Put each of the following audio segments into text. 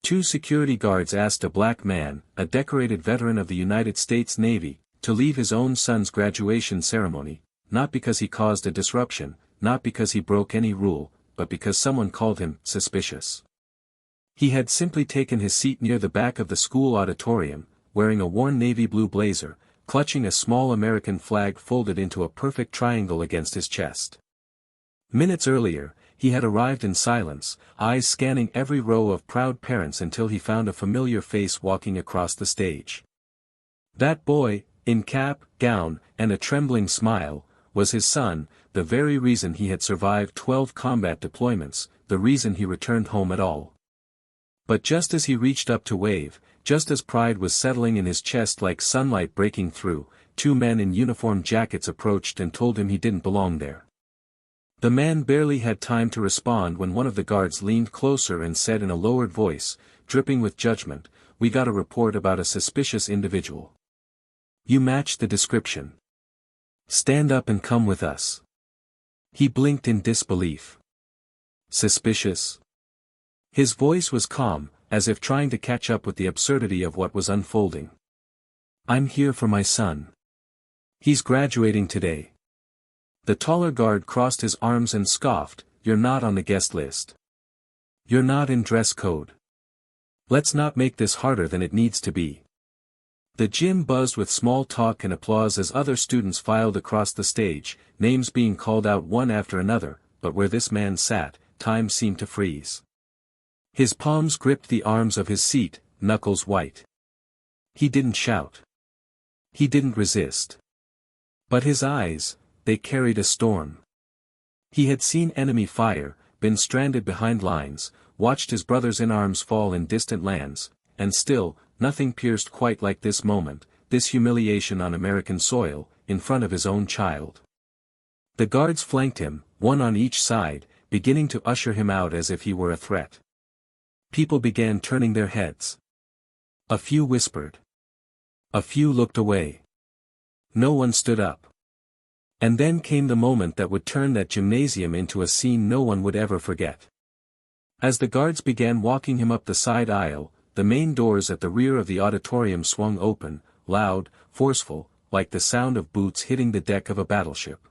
Two security guards asked a black man, a decorated veteran of the United States Navy, to leave his own son's graduation ceremony, not because he caused a disruption, not because he broke any rule, but because someone called him suspicious. He had simply taken his seat near the back of the school auditorium, wearing a worn navy blue blazer, clutching a small American flag folded into a perfect triangle against his chest. Minutes earlier, he had arrived in silence, eyes scanning every row of proud parents until he found a familiar face walking across the stage. That boy, in cap, gown, and a trembling smile, was his son, the very reason he had survived 12 combat deployments, the reason he returned home at all. But just as he reached up to wave, just as pride was settling in his chest like sunlight breaking through, two men in uniform jackets approached and told him he didn't belong there. The man barely had time to respond when one of the guards leaned closer and said in a lowered voice, dripping with judgment, "We got a report about a suspicious individual. You match the description. Stand up and come with us." He blinked in disbelief. Suspicious? His voice was calm, as if trying to catch up with the absurdity of what was unfolding. "I'm here for my son. He's graduating today." The taller guard crossed his arms and scoffed, "You're not on the guest list. You're not in dress code. Let's not make this harder than it needs to be." The gym buzzed with small talk and applause as other students filed across the stage, names being called out one after another, but where this man sat, time seemed to freeze. His palms gripped the arms of his seat, knuckles white. He didn't shout. He didn't resist. But his eyes, they carried a storm. He had seen enemy fire, been stranded behind lines, watched his brothers in arms fall in distant lands, and still, nothing pierced quite like this moment, this humiliation on American soil, in front of his own child. The guards flanked him, one on each side, beginning to usher him out as if he were a threat. People began turning their heads. A few whispered. A few looked away. No one stood up. And then came the moment that would turn that gymnasium into a scene no one would ever forget. As the guards began walking him up the side aisle, the main doors at the rear of the auditorium swung open, loud, forceful, like the sound of boots hitting the deck of a battleship.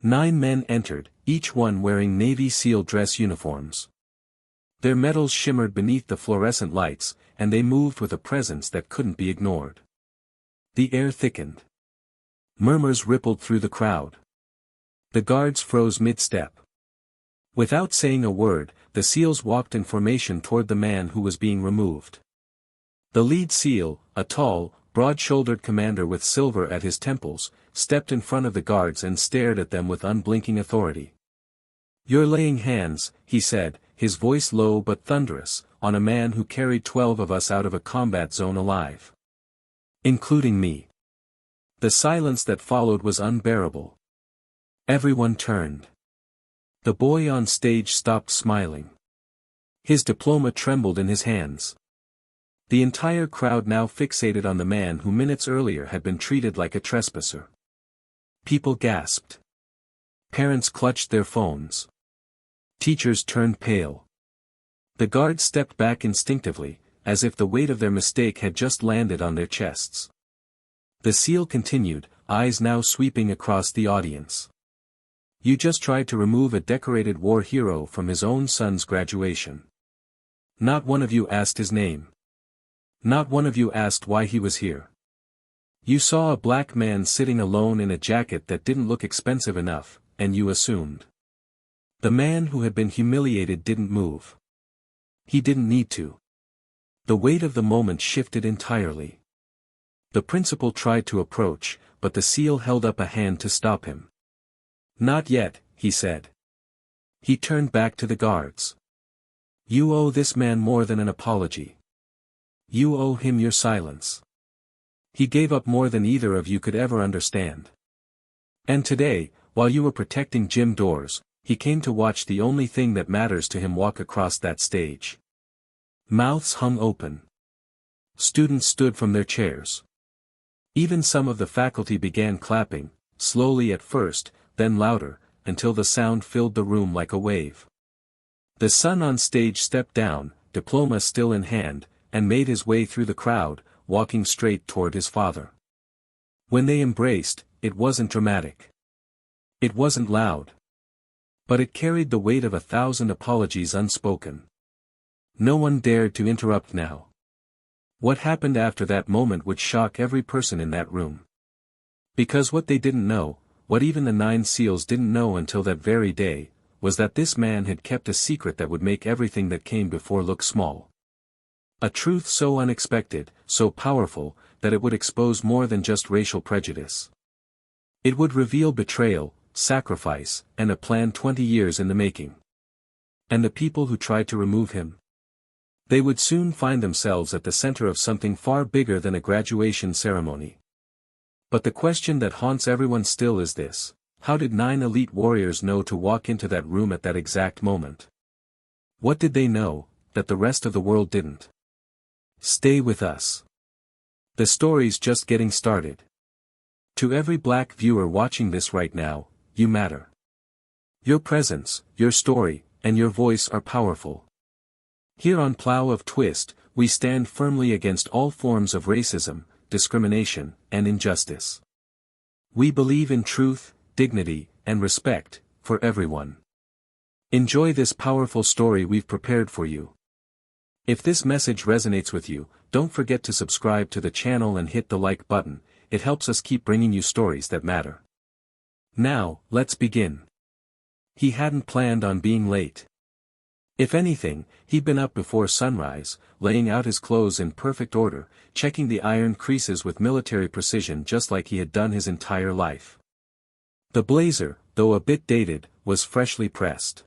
9 men entered, each one wearing Navy SEAL dress uniforms. Their medals shimmered beneath the fluorescent lights, and they moved with a presence that couldn't be ignored. The air thickened. Murmurs rippled through the crowd. The guards froze mid-step. Without saying a word, the SEALs walked in formation toward the man who was being removed. The lead SEAL, a tall, broad-shouldered commander with silver at his temples, stepped in front of the guards and stared at them with unblinking authority. "You're laying hands," he said, his voice low but thunderous, "on a man who carried 12 of us out of a combat zone alive. Including me." The silence that followed was unbearable. Everyone turned. The boy on stage stopped smiling. His diploma trembled in his hands. The entire crowd now fixated on the man who minutes earlier had been treated like a trespasser. People gasped. Parents clutched their phones. Teachers turned pale. The guards stepped back instinctively, as if the weight of their mistake had just landed on their chests. The SEAL continued, eyes now sweeping across the audience. "You just tried to remove a decorated war hero from his own son's graduation. Not one of you asked his name. Not one of you asked why he was here. You saw a black man sitting alone in a jacket that didn't look expensive enough, and you assumed. The man who had been humiliated didn't move. He didn't need to." The weight of the moment shifted entirely. The principal tried to approach, but the SEAL held up a hand to stop him. "Not yet," he said. He turned back to the guards. "You owe this man more than an apology. You owe him your silence. He gave up more than either of you could ever understand. And today, while you were protecting gym doors, he came to watch the only thing that matters to him walk across that stage." Mouths hung open. Students stood from their chairs. Even some of the faculty began clapping, slowly at first, then louder, until the sound filled the room like a wave. The son on stage stepped down, diploma still in hand, and made his way through the crowd, walking straight toward his father. When they embraced, it wasn't dramatic. It wasn't loud. But it carried the weight of 1,000 apologies unspoken. No one dared to interrupt now. What happened after that moment would shock every person in that room. Because what they didn't know, what even the 9 Seals didn't know until that very day, was that this man had kept a secret that would make everything that came before look small. A truth so unexpected, so powerful, that it would expose more than just racial prejudice. It would reveal betrayal, sacrifice, and a plan 20 years in the making. And the people who tried to remove him? They would soon find themselves at the center of something far bigger than a graduation ceremony. But the question that haunts everyone still is this: how did 9 elite warriors know to walk into that room at that exact moment? What did they know, that the rest of the world didn't? Stay with us. The story's just getting started. To every black viewer watching this right now, you matter. Your presence, your story, and your voice are powerful. Here on Plow of Twist, we stand firmly against all forms of racism, discrimination, and injustice. We believe in truth, dignity, and respect, for everyone. Enjoy this powerful story we've prepared for you. If this message resonates with you, don't forget to subscribe to the channel and hit the like button. It helps us keep bringing you stories that matter. Now, let's begin. He hadn't planned on being late. If anything, he'd been up before sunrise, laying out his clothes in perfect order, checking the iron creases with military precision just like he had done his entire life. The blazer, though a bit dated, was freshly pressed.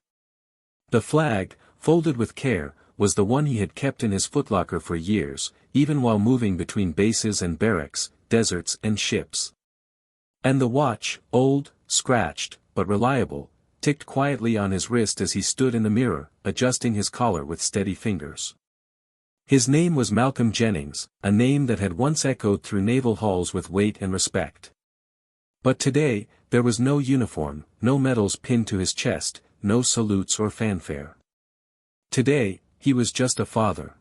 The flag, folded with care, was the one he had kept in his footlocker for years, even while moving between bases and barracks, deserts and ships. And the watch, old, scratched, but reliable, ticked quietly on his wrist as he stood in the mirror, adjusting his collar with steady fingers. His name was Malcolm Jennings, a name that had once echoed through naval halls with weight and respect. But today, there was no uniform, no medals pinned to his chest, no salutes or fanfare. Today, he was just a father.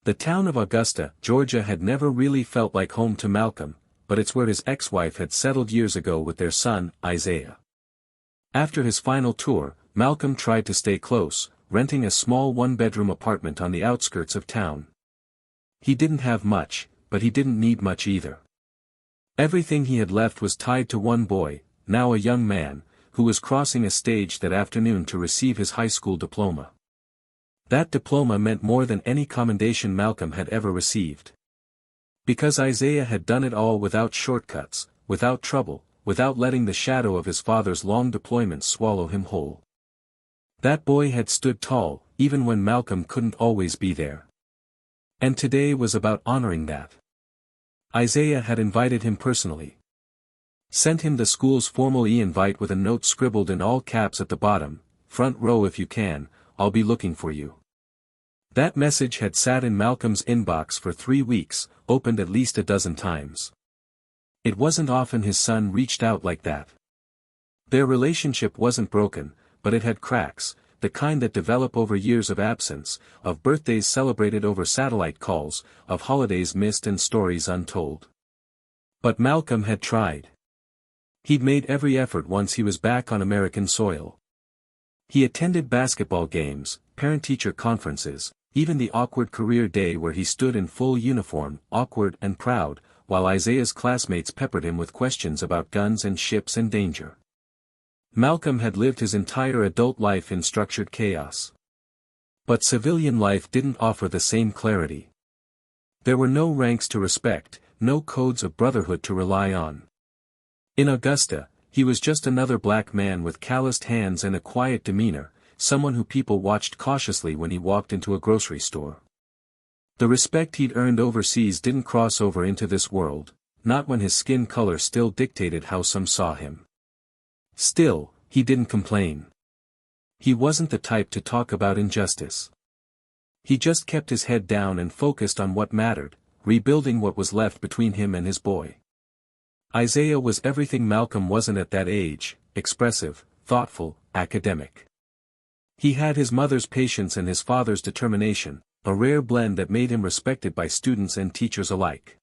The town of Augusta, Georgia had never really felt like home to Malcolm, but it's where his ex-wife had settled years ago with their son, Isaiah. After his final tour, Malcolm tried to stay close, renting a small one-bedroom apartment on the outskirts of town. He didn't have much, but he didn't need much either. Everything he had left was tied to one boy, now a young man, who was crossing a stage that afternoon to receive his high school diploma. That diploma meant more than any commendation Malcolm had ever received. Because Isaiah had done it all without shortcuts, without trouble, without letting the shadow of his father's long deployments swallow him whole. That boy had stood tall, even when Malcolm couldn't always be there. And today was about honoring that. Isaiah had invited him personally. Sent him the school's formal e-invite with a note scribbled in all caps at the bottom: "Front row if you can, I'll be looking for you." That message had sat in Malcolm's inbox for 3 weeks, opened at least a dozen times. It wasn't often his son reached out like that. Their relationship wasn't broken, but it had cracks, the kind that develop over years of absence, of birthdays celebrated over satellite calls, of holidays missed and stories untold. But Malcolm had tried. He'd made every effort once he was back on American soil. He attended basketball games, parent-teacher conferences, even the awkward career day where he stood in full uniform, awkward and proud, while Isaiah's classmates peppered him with questions about guns and ships and danger. Malcolm had lived his entire adult life in structured chaos. But civilian life didn't offer the same clarity. There were no ranks to respect, no codes of brotherhood to rely on. In Augusta, he was just another black man with calloused hands and a quiet demeanor, someone who people watched cautiously when he walked into a grocery store. The respect he'd earned overseas didn't cross over into this world, not when his skin color still dictated how some saw him. Still, he didn't complain. He wasn't the type to talk about injustice. He just kept his head down and focused on what mattered, rebuilding what was left between him and his boy. Isaiah was everything Malcolm wasn't at that age: expressive, thoughtful, academic. He had his mother's patience and his father's determination, a rare blend that made him respected by students and teachers alike.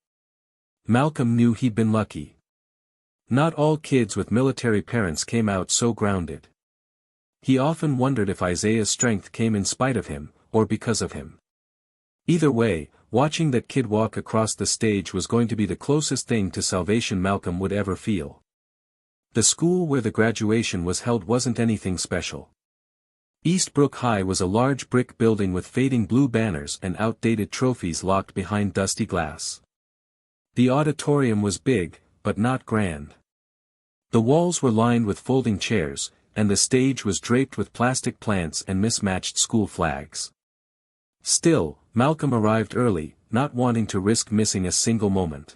Malcolm knew he'd been lucky. Not all kids with military parents came out so grounded. He often wondered if Isaiah's strength came in spite of him, or because of him. Either way, watching that kid walk across the stage was going to be the closest thing to salvation Malcolm would ever feel. The school where the graduation was held wasn't anything special. Eastbrook High was a large brick building with fading blue banners and outdated trophies locked behind dusty glass. The auditorium was big, but not grand. The walls were lined with folding chairs, and the stage was draped with plastic plants and mismatched school flags. Still, Malcolm arrived early, not wanting to risk missing a single moment.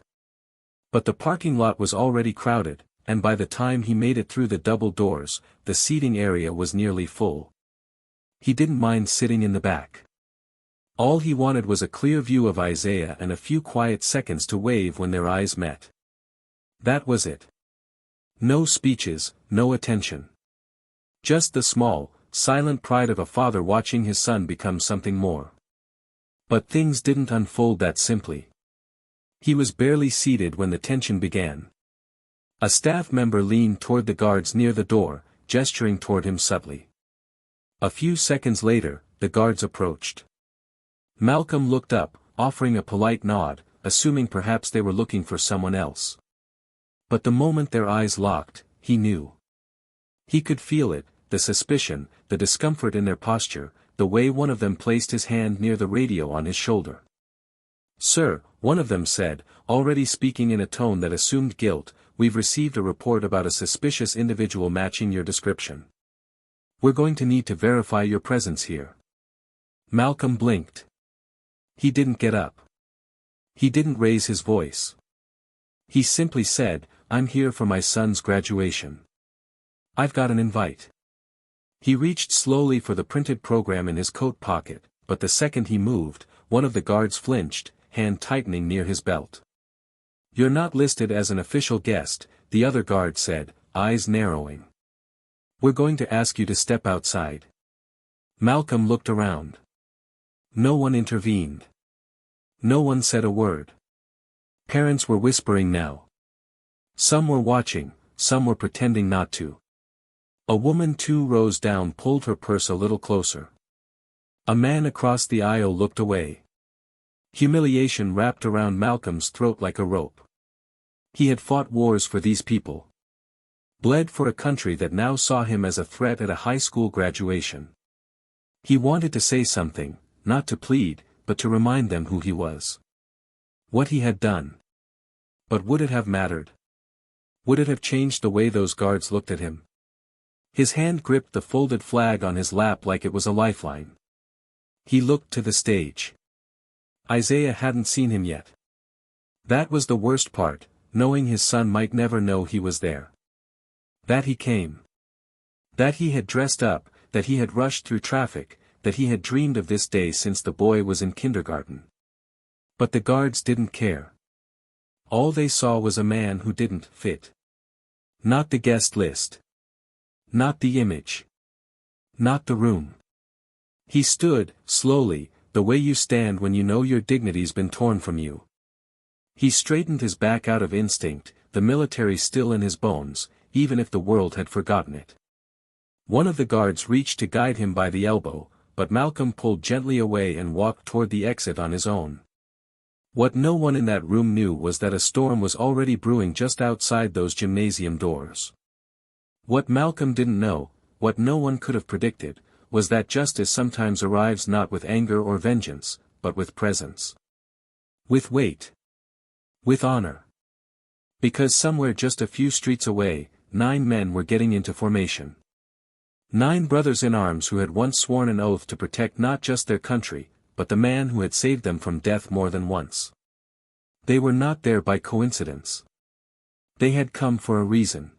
But the parking lot was already crowded, and by the time he made it through the double doors, the seating area was nearly full. He didn't mind sitting in the back. All he wanted was a clear view of Isaiah and a few quiet seconds to wave when their eyes met. That was it. No speeches, no attention. Just the small, silent pride of a father watching his son become something more. But things didn't unfold that simply. He was barely seated when the tension began. A staff member leaned toward the guards near the door, gesturing toward him subtly. A few seconds later, the guards approached. Malcolm looked up, offering a polite nod, assuming perhaps they were looking for someone else. But the moment their eyes locked, he knew. He could feel it, the suspicion, the discomfort in their posture, the way one of them placed his hand near the radio on his shoulder. "Sir," one of them said, already speaking in a tone that assumed guilt, "we've received a report about a suspicious individual matching your description. We're going to need to verify your presence here." Malcolm blinked. He didn't get up. He didn't raise his voice. He simply said, "I'm here for my son's graduation. I've got an invite." He reached slowly for the printed program in his coat pocket, but the second he moved, one of the guards flinched, hand tightening near his belt. "You're not listed as an official guest," the other guard said, eyes narrowing. "We're going to ask you to step outside." Malcolm looked around. No one intervened. No one said a word. Parents were whispering now. Some were watching, some were pretending not to. A woman too rose down, pulled her purse a little closer. A man across the aisle looked away. Humiliation wrapped around Malcolm's throat like a rope. He had fought wars for these people. Bled for a country that now saw him as a threat at a high school graduation. He wanted to say something, not to plead, but to remind them who he was. What he had done. But would it have mattered? Would it have changed the way those guards looked at him? His hand gripped the folded flag on his lap like it was a lifeline. He looked to the stage. Isaiah hadn't seen him yet. That was the worst part, knowing his son might never know he was there. That he came. That he had dressed up, that he had rushed through traffic, that he had dreamed of this day since the boy was in kindergarten. But the guards didn't care. All they saw was a man who didn't fit. Not the guest list. Not the image. Not the room. He stood, slowly, the way you stand when you know your dignity's been torn from you. He straightened his back out of instinct, the military still in his bones, even if the world had forgotten it. One of the guards reached to guide him by the elbow, but Malcolm pulled gently away and walked toward the exit on his own. What no one in that room knew was that a storm was already brewing just outside those gymnasium doors. What Malcolm didn't know, what no one could have predicted, was that justice sometimes arrives not with anger or vengeance, but with presence. With weight. With honor. Because somewhere just a few streets away, 9 men were getting into formation. 9 brothers in arms who had once sworn an oath to protect not just their country, but the man who had saved them from death more than once. They were not there by coincidence. They had come for a reason.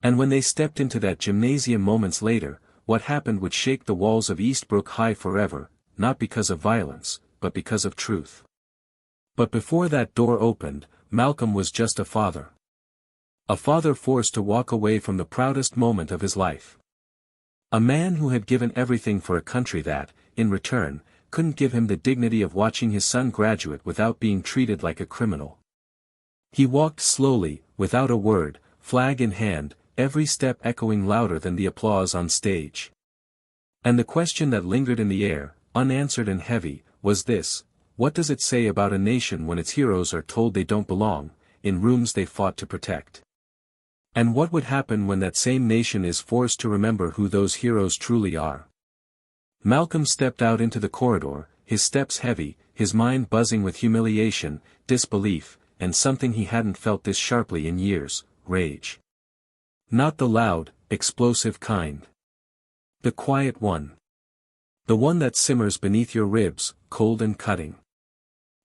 And when they stepped into that gymnasium moments later, what happened would shake the walls of Eastbrook High forever, not because of violence, but because of truth. But before that door opened, Malcolm was just a father. A father forced to walk away from the proudest moment of his life. A man who had given everything for a country that, in return, couldn't give him the dignity of watching his son graduate without being treated like a criminal. He walked slowly, without a word, flag in hand, every step echoing louder than the applause on stage. And the question that lingered in the air, unanswered and heavy, was this: what does it say about a nation when its heroes are told they don't belong, in rooms they fought to protect? And what would happen when that same nation is forced to remember who those heroes truly are? Malcolm stepped out into the corridor, his steps heavy, his mind buzzing with humiliation, disbelief, and something he hadn't felt this sharply in years: rage. Not the loud, explosive kind. The quiet one. The one that simmers beneath your ribs, cold and cutting.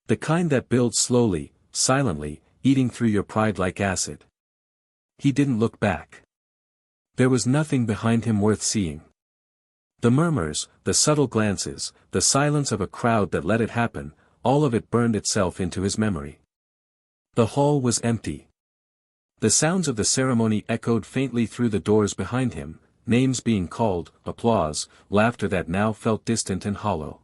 The kind that builds slowly, silently, eating through your pride like acid. He didn't look back. There was nothing behind him worth seeing. The murmurs, the subtle glances, the silence of a crowd that let it happen, all of it burned itself into his memory. The hall was empty. The sounds of the ceremony echoed faintly through the doors behind him, names being called, applause, laughter that now felt distant and hollow.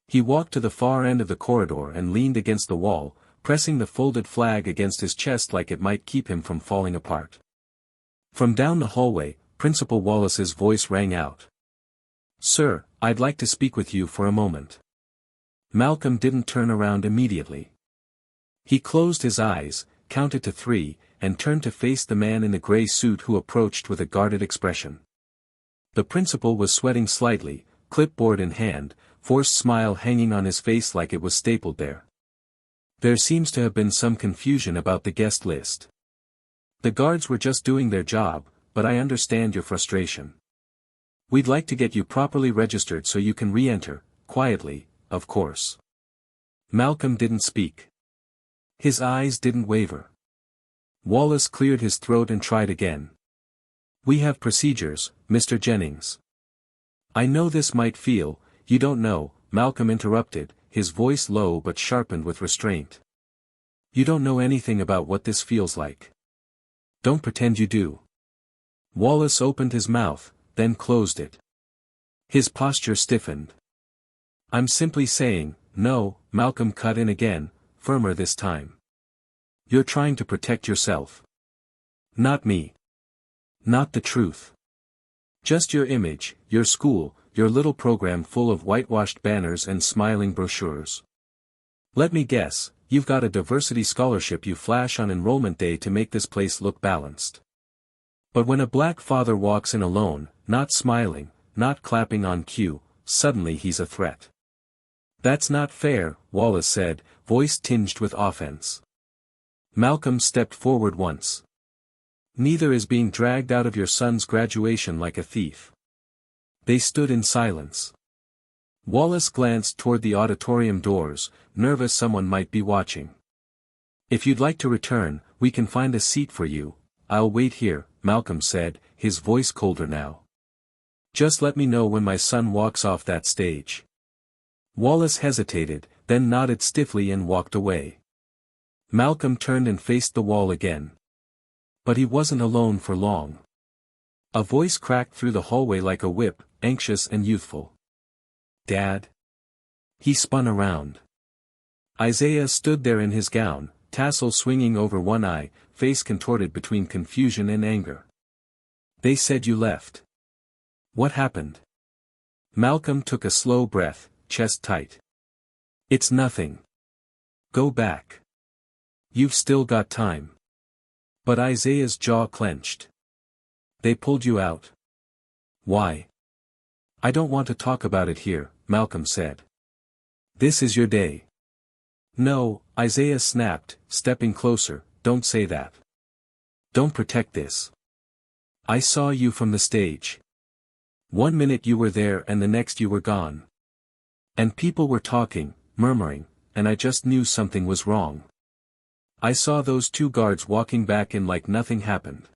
He walked to the far end of the corridor and leaned against the wall, pressing the folded flag against his chest like it might keep him from falling apart. From down the hallway, Principal Wallace's voice rang out. "Sir, I'd like to speak with you for a moment." Malcolm didn't turn around immediately. He closed his eyes, counted to 3, and turned to face the man in the gray suit who approached with a guarded expression. The principal was sweating slightly, clipboard in hand, forced smile hanging on his face like it was stapled there. "There seems to have been some confusion about the guest list. The guards were just doing their job, but I understand your frustration. We'd like to get you properly registered so you can re-enter, quietly, of course." Malcolm didn't speak. His eyes didn't waver. Wallace cleared his throat and tried again. "We have procedures, Mr. Jennings." "I know this might feel, you don't know," Malcolm interrupted, his voice low but sharpened with restraint. "You don't know anything about what this feels like. Don't pretend you do." Wallace opened his mouth, then closed it. His posture stiffened. "I'm simply saying, no," Malcolm cut in again, firmer this time. "You're trying to protect yourself. Not me. Not the truth. Just your image, your school, your little program full of whitewashed banners and smiling brochures. Let me guess, you've got a diversity scholarship you flash on enrollment day to make this place look balanced. But when a black father walks in alone, not smiling, not clapping on cue, suddenly he's a threat." "That's not fair," Wallace said, voice tinged with offense. Malcolm stepped forward once. "Neither is being dragged out of your son's graduation like a thief." They stood in silence. Wallace glanced toward the auditorium doors, nervous someone might be watching. "If you'd like to return, we can find a seat for you. I'll wait here," Malcolm said, his voice colder now. "Just let me know when my son walks off that stage." Wallace hesitated, then nodded stiffly and walked away. Malcolm turned and faced the wall again. But he wasn't alone for long. A voice cracked through the hallway like a whip, anxious and youthful. "Dad?" He spun around. Isaiah stood there in his gown, tassel swinging over one eye, face contorted between confusion and anger. "They said you left. What happened?" Malcolm took a slow breath, chest tight. "It's nothing. Go back. You've still got time." But Isaiah's jaw clenched. "They pulled you out. Why?" "I don't want to talk about it here," Malcolm said. "This is your day." "No," Isaiah snapped, stepping closer, "don't say that. Don't protect this. I saw you from the stage. 1 minute you were there and the next you were gone. And people were talking, murmuring, and I just knew something was wrong. I saw those 2 guards walking back in like nothing happened."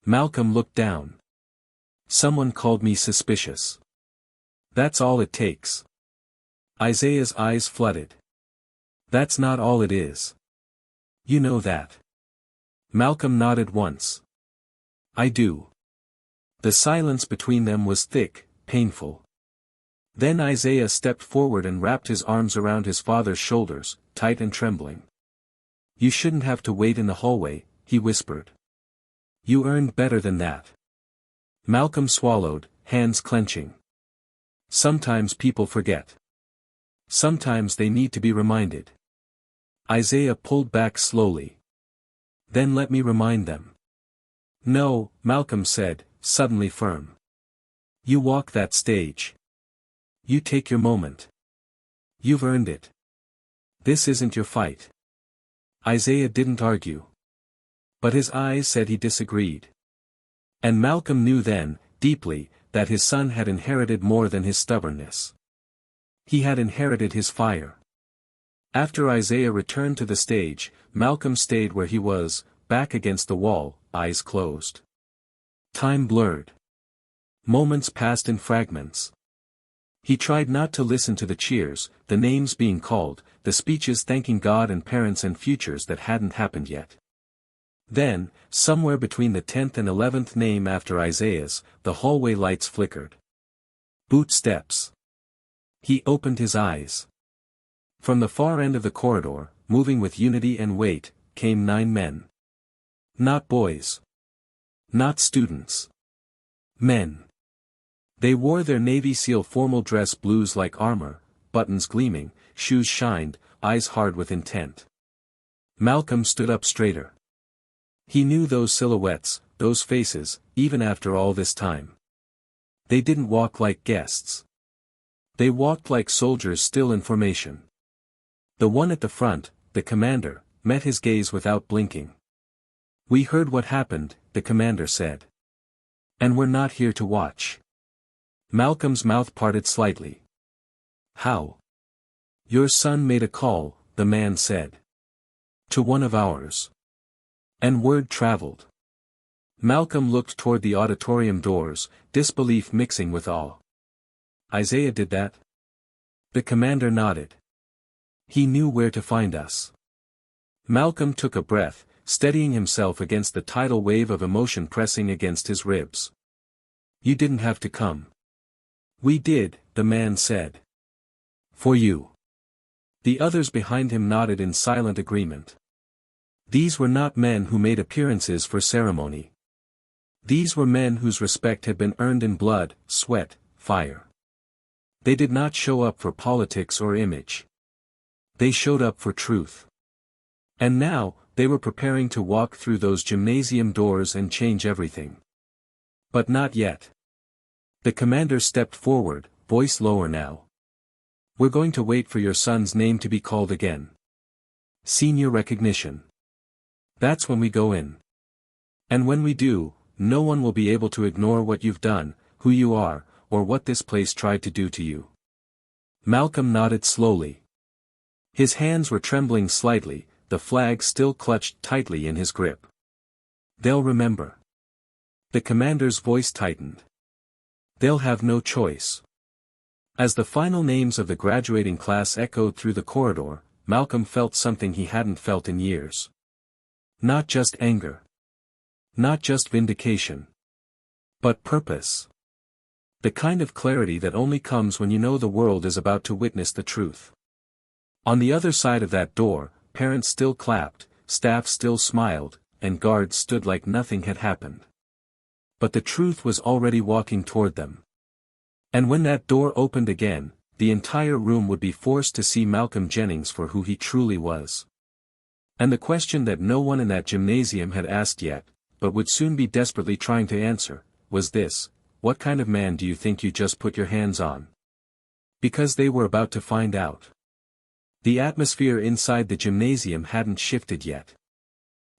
Malcolm looked down. "Someone called me suspicious. That's all it takes." Isaiah's eyes flooded. "That's not all it is. You know that." Malcolm nodded once. "I do. The silence between them was thick, painful. Then Isaiah stepped forward and wrapped his arms around his father's shoulders, tight and trembling. "You shouldn't have to wait in the hallway," he whispered. "You earned better than that." Malcolm swallowed, hands clenching. Sometimes people forget. Sometimes they need to be reminded. Isaiah pulled back slowly. "Then let me remind them." "No," Malcolm said, suddenly firm. "You walk that stage. You take your moment. You've earned it. This isn't your fight." Isaiah didn't argue. But his eyes said he disagreed. And Malcolm knew then, deeply, that his son had inherited more than his stubbornness. He had inherited his fire. After Isaiah returned to the stage, Malcolm stayed where he was, back against the wall, eyes closed. Time blurred. Moments passed in fragments. He tried not to listen to the cheers, the names being called, the speeches thanking God and parents and futures that hadn't happened yet. Then, somewhere between the 10th and 11th name after Isaiah's, the hallway lights flickered. Boot steps. He opened his eyes. From the far end of the corridor, moving with unity and weight, came 9 men. Not boys. Not students. Men. They wore their Navy SEAL formal dress blues like armor, buttons gleaming, shoes shined, eyes hard with intent. Malcolm stood up straighter. He knew those silhouettes, those faces, even after all this time. They didn't walk like guests. They walked like soldiers still in formation. The one at the front, the commander, met his gaze without blinking. "We heard what happened," the commander said. "And we're not here to watch." Malcolm's mouth parted slightly. "How?" "Your son made a call," the man said. "To one of ours. And word traveled." Malcolm looked toward the auditorium doors, disbelief mixing with awe. "Isaiah did that?" The commander nodded. "He knew where to find us." Malcolm took a breath, steadying himself against the tidal wave of emotion pressing against his ribs. "You didn't have to come." "We did," the man said. "For you." The others behind him nodded in silent agreement. These were not men who made appearances for ceremony. These were men whose respect had been earned in blood, sweat, fire. They did not show up for politics or image. They showed up for truth. And now, they were preparing to walk through those gymnasium doors and change everything. But not yet. The commander stepped forward, voice lower now. "We're going to wait for your son's name to be called again. Senior recognition. That's when we go in. And when we do, no one will be able to ignore what you've done, who you are, or what this place tried to do to you." Malcolm nodded slowly. His hands were trembling slightly, the flag still clutched tightly in his grip. "They'll remember." The commander's voice tightened. "They'll have no choice." As the final names of the graduating class echoed through the corridor, Malcolm felt something he hadn't felt in years. Not just anger. Not just vindication. But purpose. The kind of clarity that only comes when you know the world is about to witness the truth. On the other side of that door, parents still clapped, staff still smiled, and guards stood like nothing had happened. But the truth was already walking toward them. And when that door opened again, the entire room would be forced to see Malcolm Jennings for who he truly was. And the question that no one in that gymnasium had asked yet, but would soon be desperately trying to answer, was this: what kind of man do you think you just put your hands on? Because they were about to find out. The atmosphere inside the gymnasium hadn't shifted yet.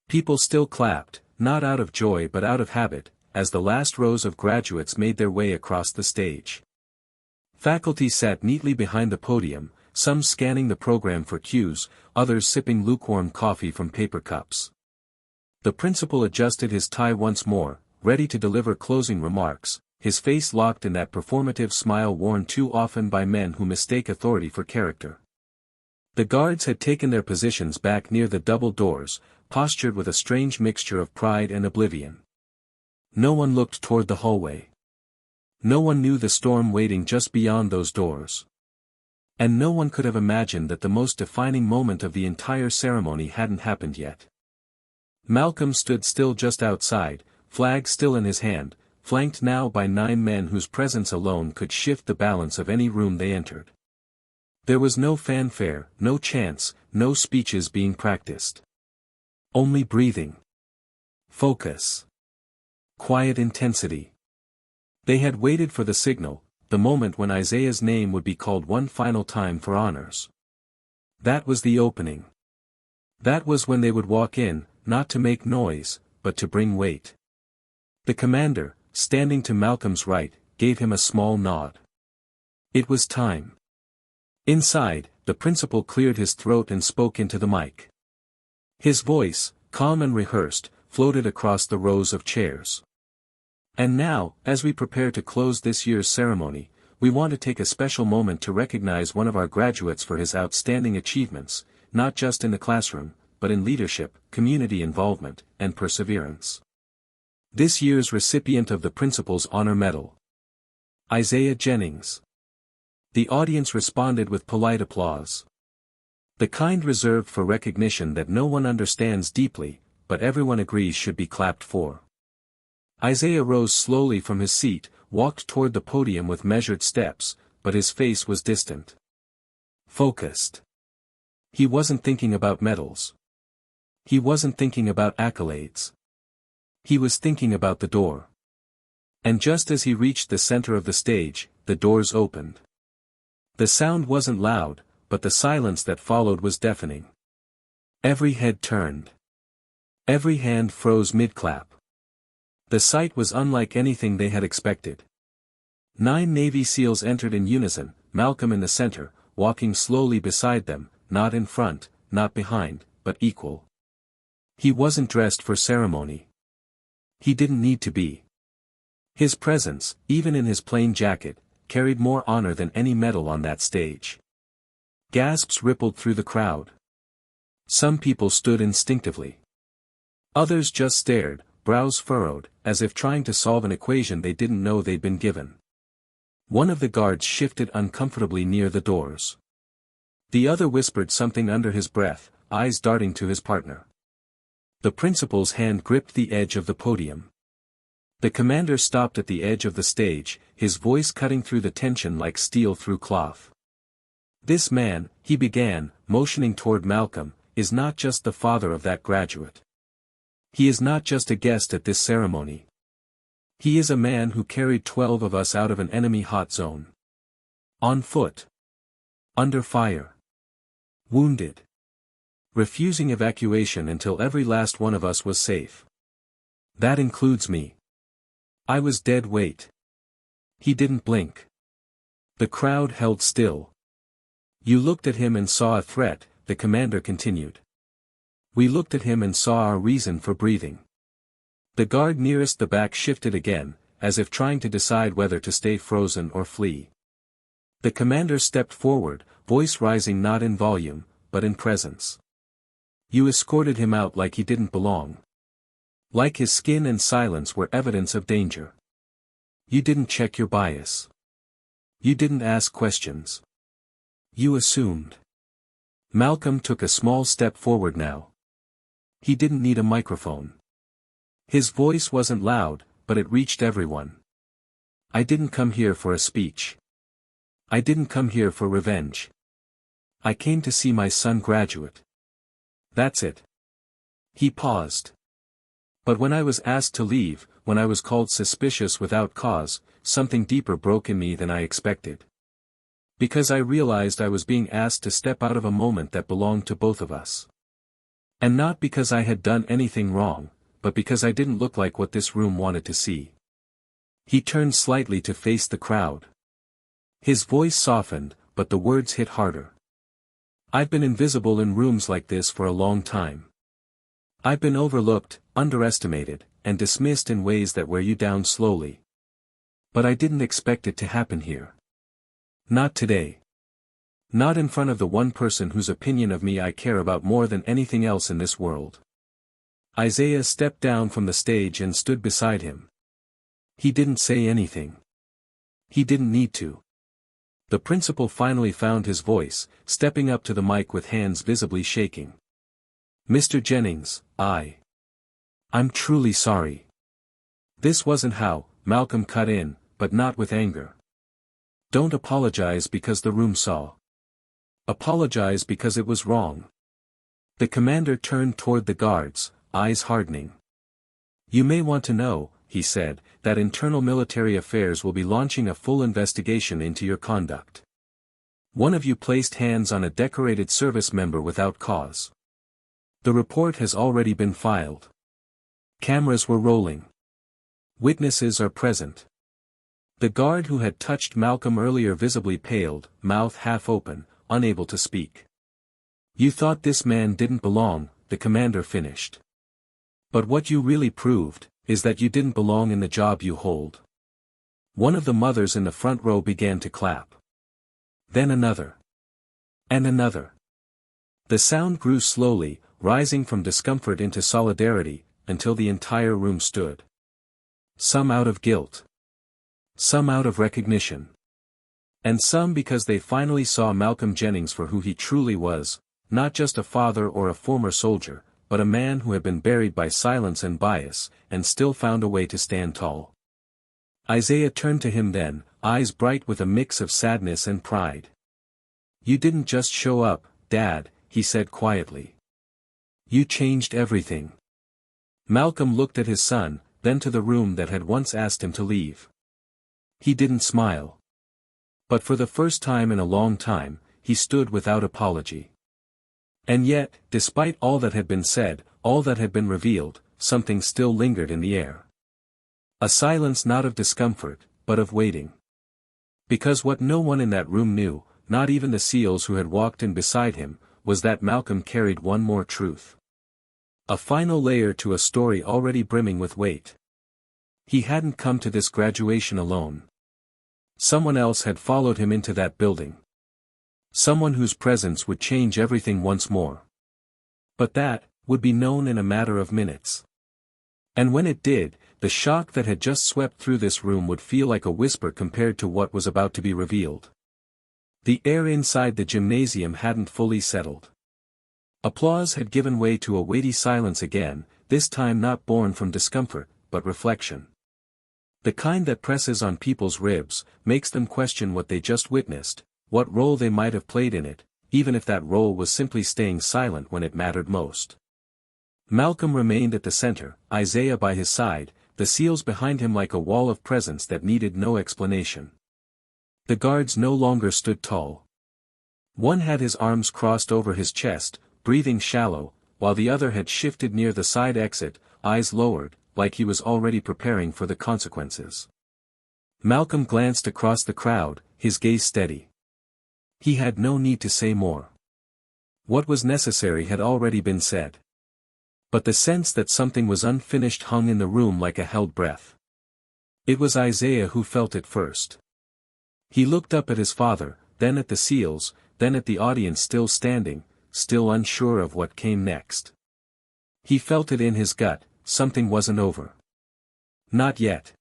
People still clapped, not out of joy but out of habit, as the last rows of graduates made their way across the stage. Faculty sat neatly behind the podium, some scanning the program for cues, others sipping lukewarm coffee from paper cups. The principal adjusted his tie once more, ready to deliver closing remarks, his face locked in that performative smile worn too often by men who mistake authority for character. The guards had taken their positions back near the double doors, postured with a strange mixture of pride and oblivion. No one looked toward the hallway. No one knew the storm waiting just beyond those doors. And no one could have imagined that the most defining moment of the entire ceremony hadn't happened yet. Malcolm stood still just outside, flag still in his hand, flanked now by 9 men whose presence alone could shift the balance of any room they entered. There was no fanfare, no chants, no speeches being practiced. Only breathing. Focus. Quiet intensity. They had waited for the signal, the moment when Isaiah's name would be called one final time for honors. That was the opening. That was when they would walk in, not to make noise, but to bring weight. The commander, standing to Malcolm's right, gave him a small nod. It was time. Inside, the principal cleared his throat and spoke into the mic. His voice, calm and rehearsed, floated across the rows of chairs. And now, as we prepare to close this year's ceremony, we want to take a special moment to recognize one of our graduates for his outstanding achievements, not just in the classroom, but in leadership, community involvement, and perseverance. This year's recipient of the Principal's Honor Medal. Isaiah Jennings. The audience responded with polite applause. The kind reserved for recognition that no one understands deeply, but everyone agrees should be clapped for. Isaiah rose slowly from his seat, walked toward the podium with measured steps, but his face was distant. Focused. He wasn't thinking about medals. He wasn't thinking about accolades. He was thinking about the door. And just as he reached the center of the stage, the doors opened. The sound wasn't loud, but the silence that followed was deafening. Every head turned. Every hand froze mid-clap. The sight was unlike anything they had expected. 9 Navy SEALs entered in unison, Malcolm in the center, walking slowly beside them, not in front, not behind, but equal. He wasn't dressed for ceremony. He didn't need to be. His presence, even in his plain jacket, carried more honor than any medal on that stage. Gasps rippled through the crowd. Some people stood instinctively. Others just stared, brows furrowed, as if trying to solve an equation they didn't know they'd been given. One of the guards shifted uncomfortably near the doors. The other whispered something under his breath, eyes darting to his partner. The principal's hand gripped the edge of the podium. The commander stopped at the edge of the stage, his voice cutting through the tension like steel through cloth. This man, he began, motioning toward Malcolm, is not just the father of that graduate. He is not just a guest at this ceremony. He is a man who carried 12 of us out of an enemy hot zone. On foot. Under fire. Wounded. Refusing evacuation until every last one of us was safe. That includes me. I was dead weight. He didn't blink. The crowd held still. You looked at him and saw a threat, the commander continued. We looked at him and saw our reason for breathing. The guard nearest the back shifted again, as if trying to decide whether to stay frozen or flee. The commander stepped forward, voice rising not in volume, but in presence. You escorted him out like he didn't belong. Like his skin and silence were evidence of danger. You didn't check your bias. You didn't ask questions. You assumed. Malcolm took a small step forward now. He didn't need a microphone. His voice wasn't loud, but it reached everyone. I didn't come here for a speech. I didn't come here for revenge. I came to see my son graduate. That's it. He paused. But when I was asked to leave, when I was called suspicious without cause, something deeper broke in me than I expected. Because I realized I was being asked to step out of a moment that belonged to both of us. And not because I had done anything wrong, but because I didn't look like what this room wanted to see. He turned slightly to face the crowd. His voice softened, but the words hit harder. I've been invisible in rooms like this for a long time. I've been overlooked, underestimated, and dismissed in ways that wear you down slowly. But I didn't expect it to happen here. Not today. Not in front of the one person whose opinion of me I care about more than anything else in this world. Isaiah stepped down from the stage and stood beside him, He didn't say anything. He didn't need to. The principal finally found his voice, stepping up to the mic with hands visibly shaking. "Mr. Jennings, I'm truly sorry." "This wasn't how," Malcolm cut in, but not with anger. "Don't apologize because the room saw. Apologize because it was wrong." The commander turned toward the guards, eyes hardening. "You may want to know," he said, "that Internal Military Affairs will be launching a full investigation into your conduct. One of you placed hands on a decorated service member without cause. The report has already been filed. Cameras were rolling. Witnesses are present." The guard who had touched Malcolm earlier visibly paled, mouth half open, unable to speak. "You thought this man didn't belong," the commander finished. "But what you really proved, is that you didn't belong in the job you hold." One of the mothers in the front row began to clap. Then another. And another. The sound grew slowly, rising from discomfort into solidarity, until the entire room stood. Some out of guilt. Some out of recognition. And some because they finally saw Malcolm Jennings for who he truly was, not just a father or a former soldier, but a man who had been buried by silence and bias, and still found a way to stand tall. Isaiah turned to him then, eyes bright with a mix of sadness and pride. "You didn't just show up, Dad," he said quietly. "You changed everything." Malcolm looked at his son, then to the room that had once asked him to leave. He didn't smile. But for the first time in a long time, he stood without apology. And yet, despite all that had been said, all that had been revealed, something still lingered in the air. A silence not of discomfort, but of waiting. Because what no one in that room knew, not even the SEALs who had walked in beside him, was that Malcolm carried one more truth. A final layer to a story already brimming with weight. He hadn't come to this graduation alone. Someone else had followed him into that building. Someone whose presence would change everything once more. But that would be known in a matter of minutes. And when it did, the shock that had just swept through this room would feel like a whisper compared to what was about to be revealed. The air inside the gymnasium hadn't fully settled. Applause had given way to a weighty silence again, this time not born from discomfort, but reflection. The kind that presses on people's ribs, makes them question what they just witnessed, what role they might have played in it, even if that role was simply staying silent when it mattered most. Malcolm remained at the center, Isaiah by his side, the SEALs behind him like a wall of presence that needed no explanation. The guards no longer stood tall. One had his arms crossed over his chest, breathing shallow, while the other had shifted near the side exit, eyes lowered, like he was already preparing for the consequences. Malcolm glanced across the crowd, his gaze steady. He had no need to say more. What was necessary had already been said. But the sense that something was unfinished hung in the room like a held breath. It was Isaiah who felt it first. He looked up at his father, then at the SEALs, then at the audience still standing, still unsure of what came next. He felt it in his gut, something wasn't over. Not yet.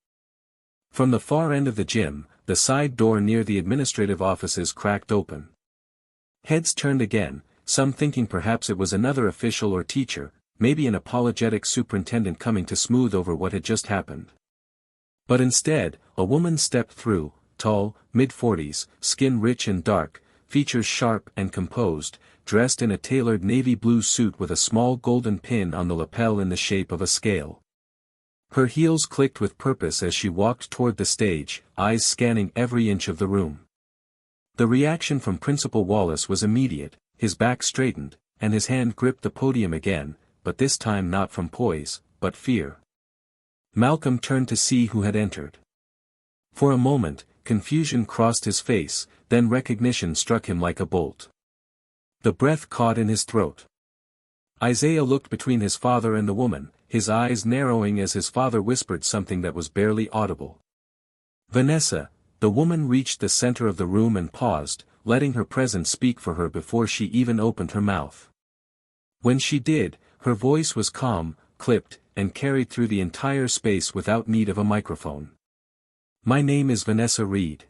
From the far end of the gym, the side door near the administrative offices cracked open. Heads turned again, some thinking perhaps it was another official or teacher, maybe an apologetic superintendent coming to smooth over what had just happened. But instead, a woman stepped through, tall, mid-40s, skin rich and dark, features sharp and composed, dressed in a tailored navy blue suit with a small golden pin on the lapel in the shape of a scale. Her heels clicked with purpose as she walked toward the stage, eyes scanning every inch of the room. The reaction from Principal Wallace was immediate, his back straightened, and his hand gripped the podium again, but this time not from poise, but fear. Malcolm turned to see who had entered. For a moment, confusion crossed his face, then recognition struck him like a bolt. The breath caught in his throat. Isaiah looked between his father and the woman, his eyes narrowing as his father whispered something that was barely audible. "Vanessa," the woman reached the center of the room and paused, letting her presence speak for her before she even opened her mouth. When she did, her voice was calm, clipped, and carried through the entire space without need of a microphone. My name is Vanessa Reed.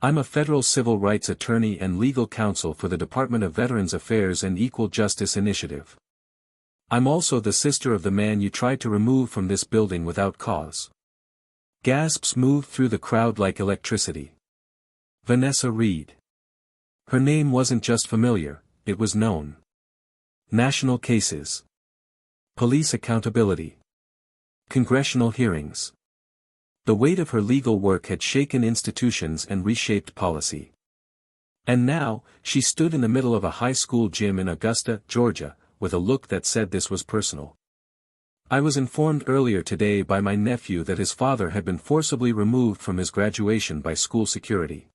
I'm a federal civil rights attorney and legal counsel for the Department of Veterans Affairs and Equal Justice Initiative. I'm also the sister of the man you tried to remove from this building without cause. Gasps moved through the crowd like electricity. Vanessa Reed. Her name wasn't just familiar, it was known. National cases. Police accountability. Congressional hearings. The weight of her legal work had shaken institutions and reshaped policy. And now, she stood in the middle of a high school gym in Augusta, Georgia, with a look that said this was personal. I was informed earlier today by my nephew that his father had been forcibly removed from his graduation by school security.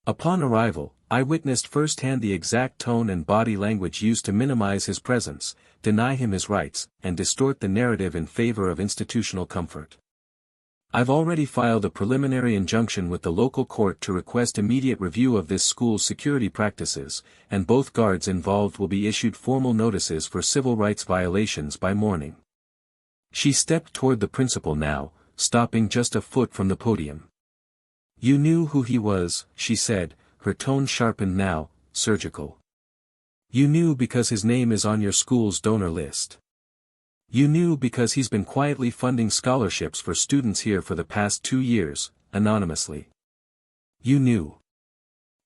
Upon arrival, I witnessed firsthand the exact tone and body language used to minimize his presence, deny him his rights, and distort the narrative in favor of institutional comfort. I've already filed a preliminary injunction with the local court to request immediate review of this school's security practices, and both guards involved will be issued formal notices for civil rights violations by morning. She stepped toward the principal now, stopping just a foot from the podium. You knew who he was, she said, her tone sharpened now, surgical. You knew because his name is on your school's donor list. You knew because he's been quietly funding scholarships for students here for the past 2 years, anonymously. You knew.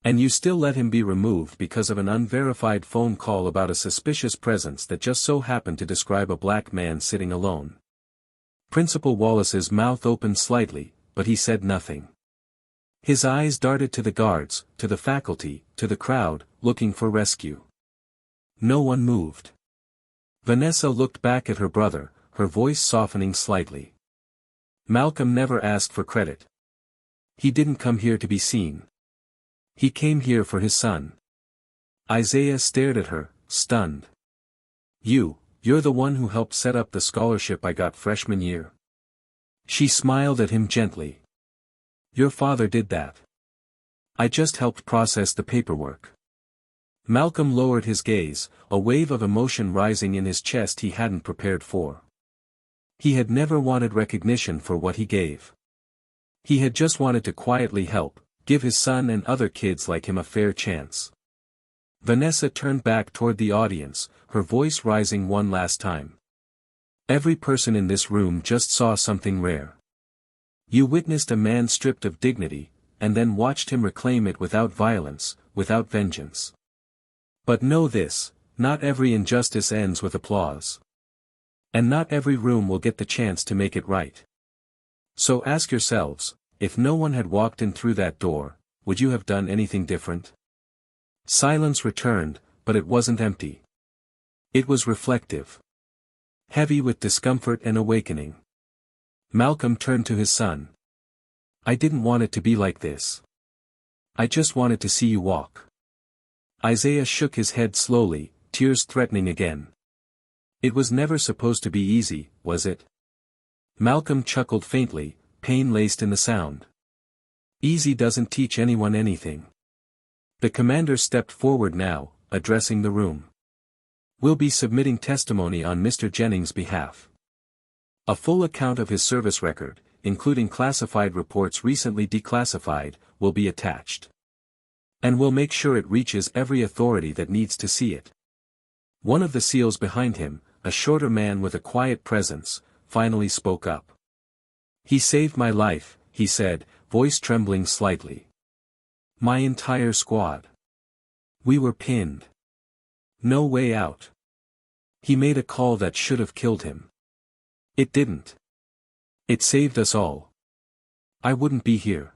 And you still let him be removed because of an unverified phone call about a suspicious presence that just so happened to describe a black man sitting alone. Principal Wallace's mouth opened slightly, but he said nothing. His eyes darted to the guards, to the faculty, to the crowd, looking for rescue. No one moved. Vanessa looked back at her brother, her voice softening slightly. Malcolm never asked for credit. He didn't come here to be seen. He came here for his son. Isaiah stared at her, stunned. You're the one who helped set up the scholarship I got freshman year. She smiled at him gently. Your father did that. I just helped process the paperwork. Malcolm lowered his gaze, a wave of emotion rising in his chest he hadn't prepared for. He had never wanted recognition for what he gave. He had just wanted to quietly help, give his son and other kids like him a fair chance. Vanessa turned back toward the audience, her voice rising one last time. Every person in this room just saw something rare. You witnessed a man stripped of dignity, and then watched him reclaim it without violence, without vengeance. But know this, not every injustice ends with applause. And not every room will get the chance to make it right. So ask yourselves, if no one had walked in through that door, would you have done anything different? Silence returned, but it wasn't empty. It was reflective. Heavy with discomfort and awakening. Malcolm turned to his son. I didn't want it to be like this. I just wanted to see you walk. Isaiah shook his head slowly, tears threatening again. It was never supposed to be easy, was it? Malcolm chuckled faintly, pain laced in the sound. Easy doesn't teach anyone anything. The commander stepped forward now, addressing the room. We'll be submitting testimony on Mr. Jennings' behalf. A full account of his service record, including classified reports recently declassified, will be attached. And we'll make sure it reaches every authority that needs to see it. One of the SEALs behind him, a shorter man with a quiet presence, finally spoke up. He saved my life, he said, voice trembling slightly. My entire squad. We were pinned. No way out. He made a call that should have killed him. It didn't. It saved us all. I wouldn't be here.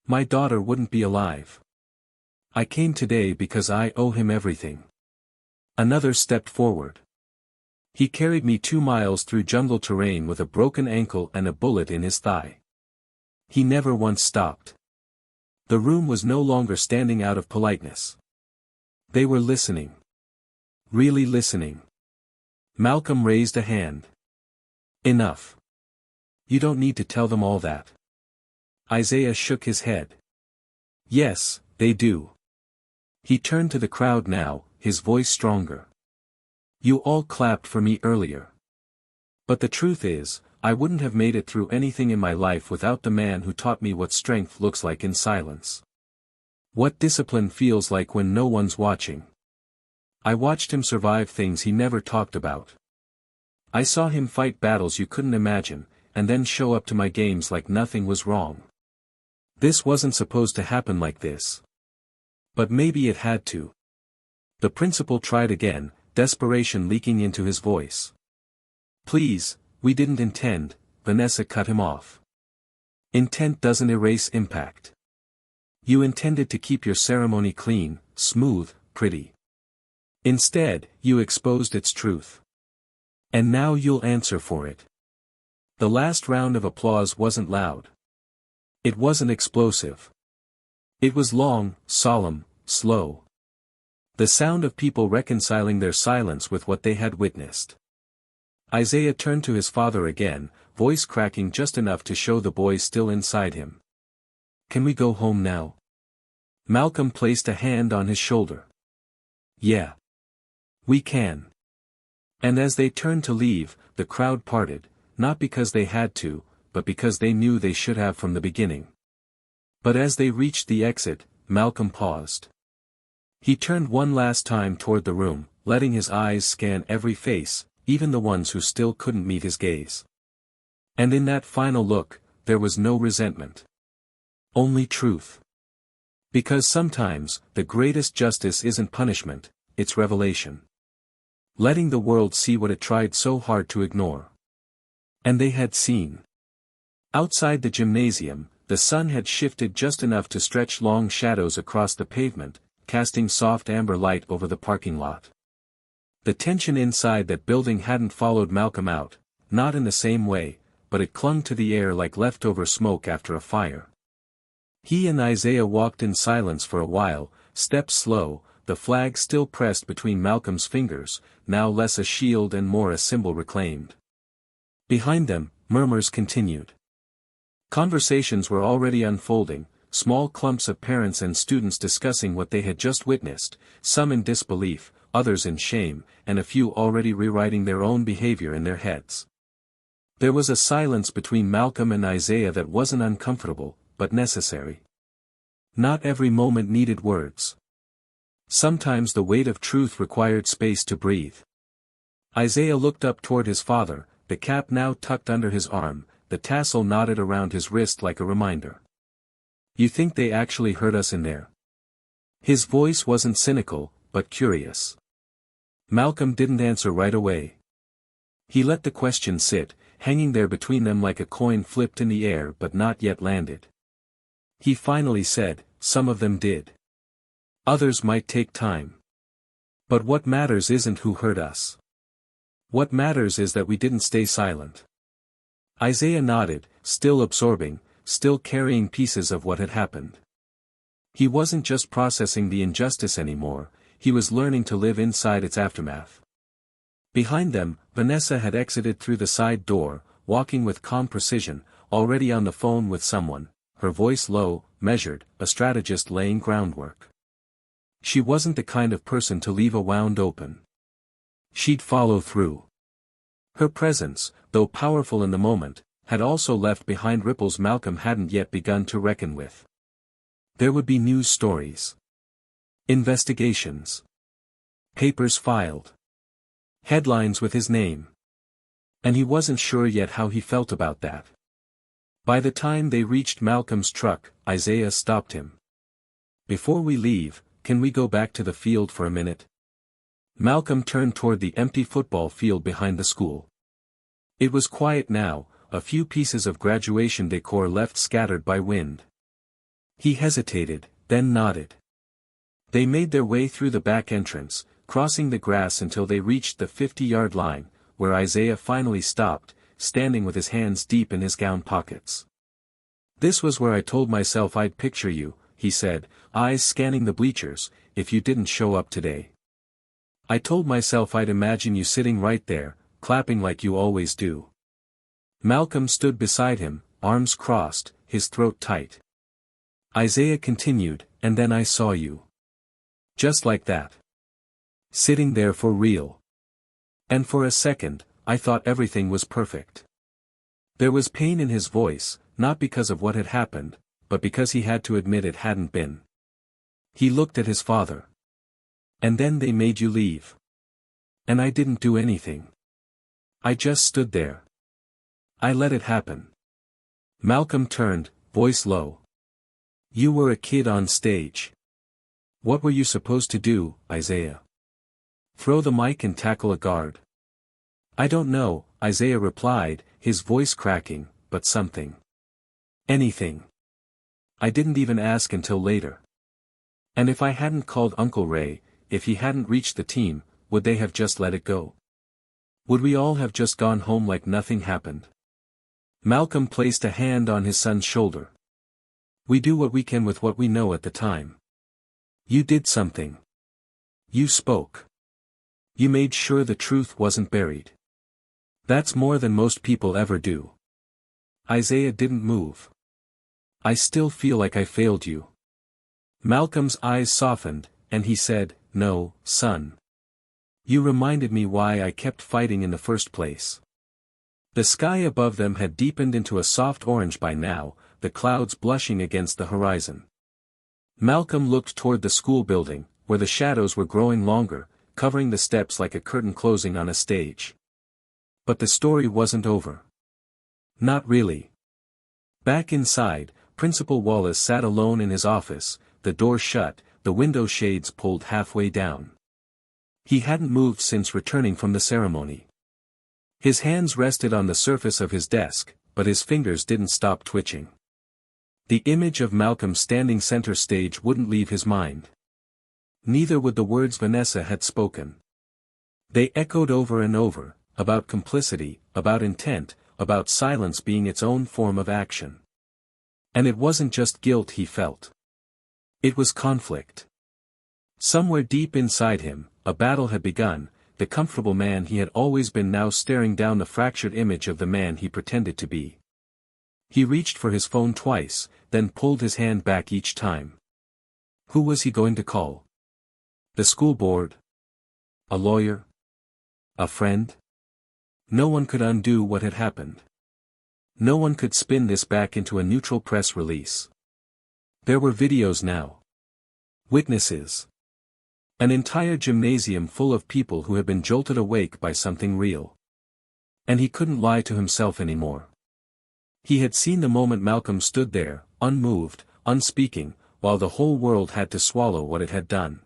My daughter wouldn't be alive. I came today because I owe him everything. Another stepped forward. He carried me 2 miles through jungle terrain with a broken ankle and a bullet in his thigh. He never once stopped. The room was no longer standing out of politeness. They were listening. Really listening. Malcolm raised a hand. Enough. You don't need to tell them all that. Isaiah shook his head. Yes, they do. He turned to the crowd now, his voice stronger. You all clapped for me earlier. But the truth is, I wouldn't have made it through anything in my life without the man who taught me what strength looks like in silence. What discipline feels like when no one's watching. I watched him survive things he never talked about. I saw him fight battles you couldn't imagine, and then show up to my games like nothing was wrong. This wasn't supposed to happen like this. But maybe it had to. The principal tried again, desperation leaking into his voice. Please, we didn't intend, Vanessa cut him off. Intent doesn't erase impact. You intended to keep your ceremony clean, smooth, pretty. Instead, you exposed its truth. And now you'll answer for it. The last round of applause wasn't loud. It wasn't explosive. It was long, solemn, slow. The sound of people reconciling their silence with what they had witnessed. Isaiah turned to his father again, voice cracking just enough to show the boy still inside him. Can we go home now? Malcolm placed a hand on his shoulder. Yeah. We can. And as they turned to leave, the crowd parted, not because they had to, but because they knew they should have from the beginning. But as they reached the exit, Malcolm paused. He turned one last time toward the room, letting his eyes scan every face, even the ones who still couldn't meet his gaze. And in that final look, there was no resentment. Only truth. Because sometimes, the greatest justice isn't punishment, it's revelation. Letting the world see what it tried so hard to ignore. And they had seen. Outside the gymnasium, the sun had shifted just enough to stretch long shadows across the pavement, casting soft amber light over the parking lot. The tension inside that building hadn't followed Malcolm out, not in the same way, but it clung to the air like leftover smoke after a fire. He and Isaiah walked in silence for a while, steps slow, the flag still pressed between Malcolm's fingers, now less a shield and more a symbol reclaimed. Behind them, murmurs continued. Conversations were already unfolding, small clumps of parents and students discussing what they had just witnessed, some in disbelief, others in shame, and a few already rewriting their own behavior in their heads. There was a silence between Malcolm and Isaiah that wasn't uncomfortable, but necessary. Not every moment needed words. Sometimes the weight of truth required space to breathe. Isaiah looked up toward his father, the cap now tucked under his arm, the tassel knotted around his wrist like a reminder. You think they actually hurt us in there? His voice wasn't cynical, but curious. Malcolm didn't answer right away. He let the question sit, hanging there between them like a coin flipped in the air but not yet landed. He finally said, some of them did. Others might take time. But what matters isn't who hurt us. What matters is that we didn't stay silent. Isaiah nodded, still absorbing, still carrying pieces of what had happened. He wasn't just processing the injustice anymore, he was learning to live inside its aftermath. Behind them, Vanessa had exited through the side door, walking with calm precision, already on the phone with someone, her voice low, measured, a strategist laying groundwork. She wasn't the kind of person to leave a wound open. She'd follow through. Her presence, though powerful in the moment, had also left behind ripples Malcolm hadn't yet begun to reckon with. There would be news stories. Investigations. Papers filed. Headlines with his name. And he wasn't sure yet how he felt about that. By the time they reached Malcolm's truck, Isaiah stopped him. Before we leave, can we go back to the field for a minute? Malcolm turned toward the empty football field behind the school. It was quiet now, a few pieces of graduation decor left scattered by wind. He hesitated, then nodded. They made their way through the back entrance, crossing the grass until they reached the 50-yard line, where Isaiah finally stopped, standing with his hands deep in his gown pockets. This was where I told myself I'd picture you, he said, eyes scanning the bleachers, if you didn't show up today. I told myself I'd imagine you sitting right there, clapping like you always do. Malcolm stood beside him, arms crossed, his throat tight. Isaiah continued, and then I saw you. Just like that. Sitting there for real. And for a second, I thought everything was perfect. There was pain in his voice, not because of what had happened, but because he had to admit it hadn't been. He looked at his father. And then they made you leave. And I didn't do anything. I just stood there. I let it happen. Malcolm turned, voice low. You were a kid on stage. What were you supposed to do, Isaiah? Throw the mic and tackle a guard? I don't know, Isaiah replied, his voice cracking, but something. Anything. I didn't even ask until later. And if I hadn't called Uncle Ray, if he hadn't reached the team, would they have just let it go? Would we all have just gone home like nothing happened? Malcolm placed a hand on his son's shoulder. We do what we can with what we know at the time. You did something. You spoke. You made sure the truth wasn't buried. That's more than most people ever do. Isaiah didn't move. I still feel like I failed you. Malcolm's eyes softened, and he said, No, son. You reminded me why I kept fighting in the first place. The sky above them had deepened into a soft orange by now, the clouds blushing against the horizon. Malcolm looked toward the school building, where the shadows were growing longer, covering the steps like a curtain closing on a stage. But the story wasn't over. Not really. Back inside, Principal Wallace sat alone in his office, the door shut, the window shades pulled halfway down. He hadn't moved since returning from the ceremony. His hands rested on the surface of his desk, but his fingers didn't stop twitching. The image of Malcolm standing center stage wouldn't leave his mind. Neither would the words Vanessa had spoken. They echoed over and over, about complicity, about intent, about silence being its own form of action. And it wasn't just guilt he felt. It was conflict. Somewhere deep inside him, a battle had begun, the comfortable man he had always been now staring down the fractured image of the man he pretended to be. He reached for his phone twice, then pulled his hand back each time. Who was he going to call? The school board? A lawyer? A friend? No one could undo what had happened. No one could spin this back into a neutral press release. There were videos now. Witnesses. An entire gymnasium full of people who had been jolted awake by something real. And he couldn't lie to himself anymore. He had seen the moment Malcolm stood there, unmoved, unspeaking, while the whole world had to swallow what it had done.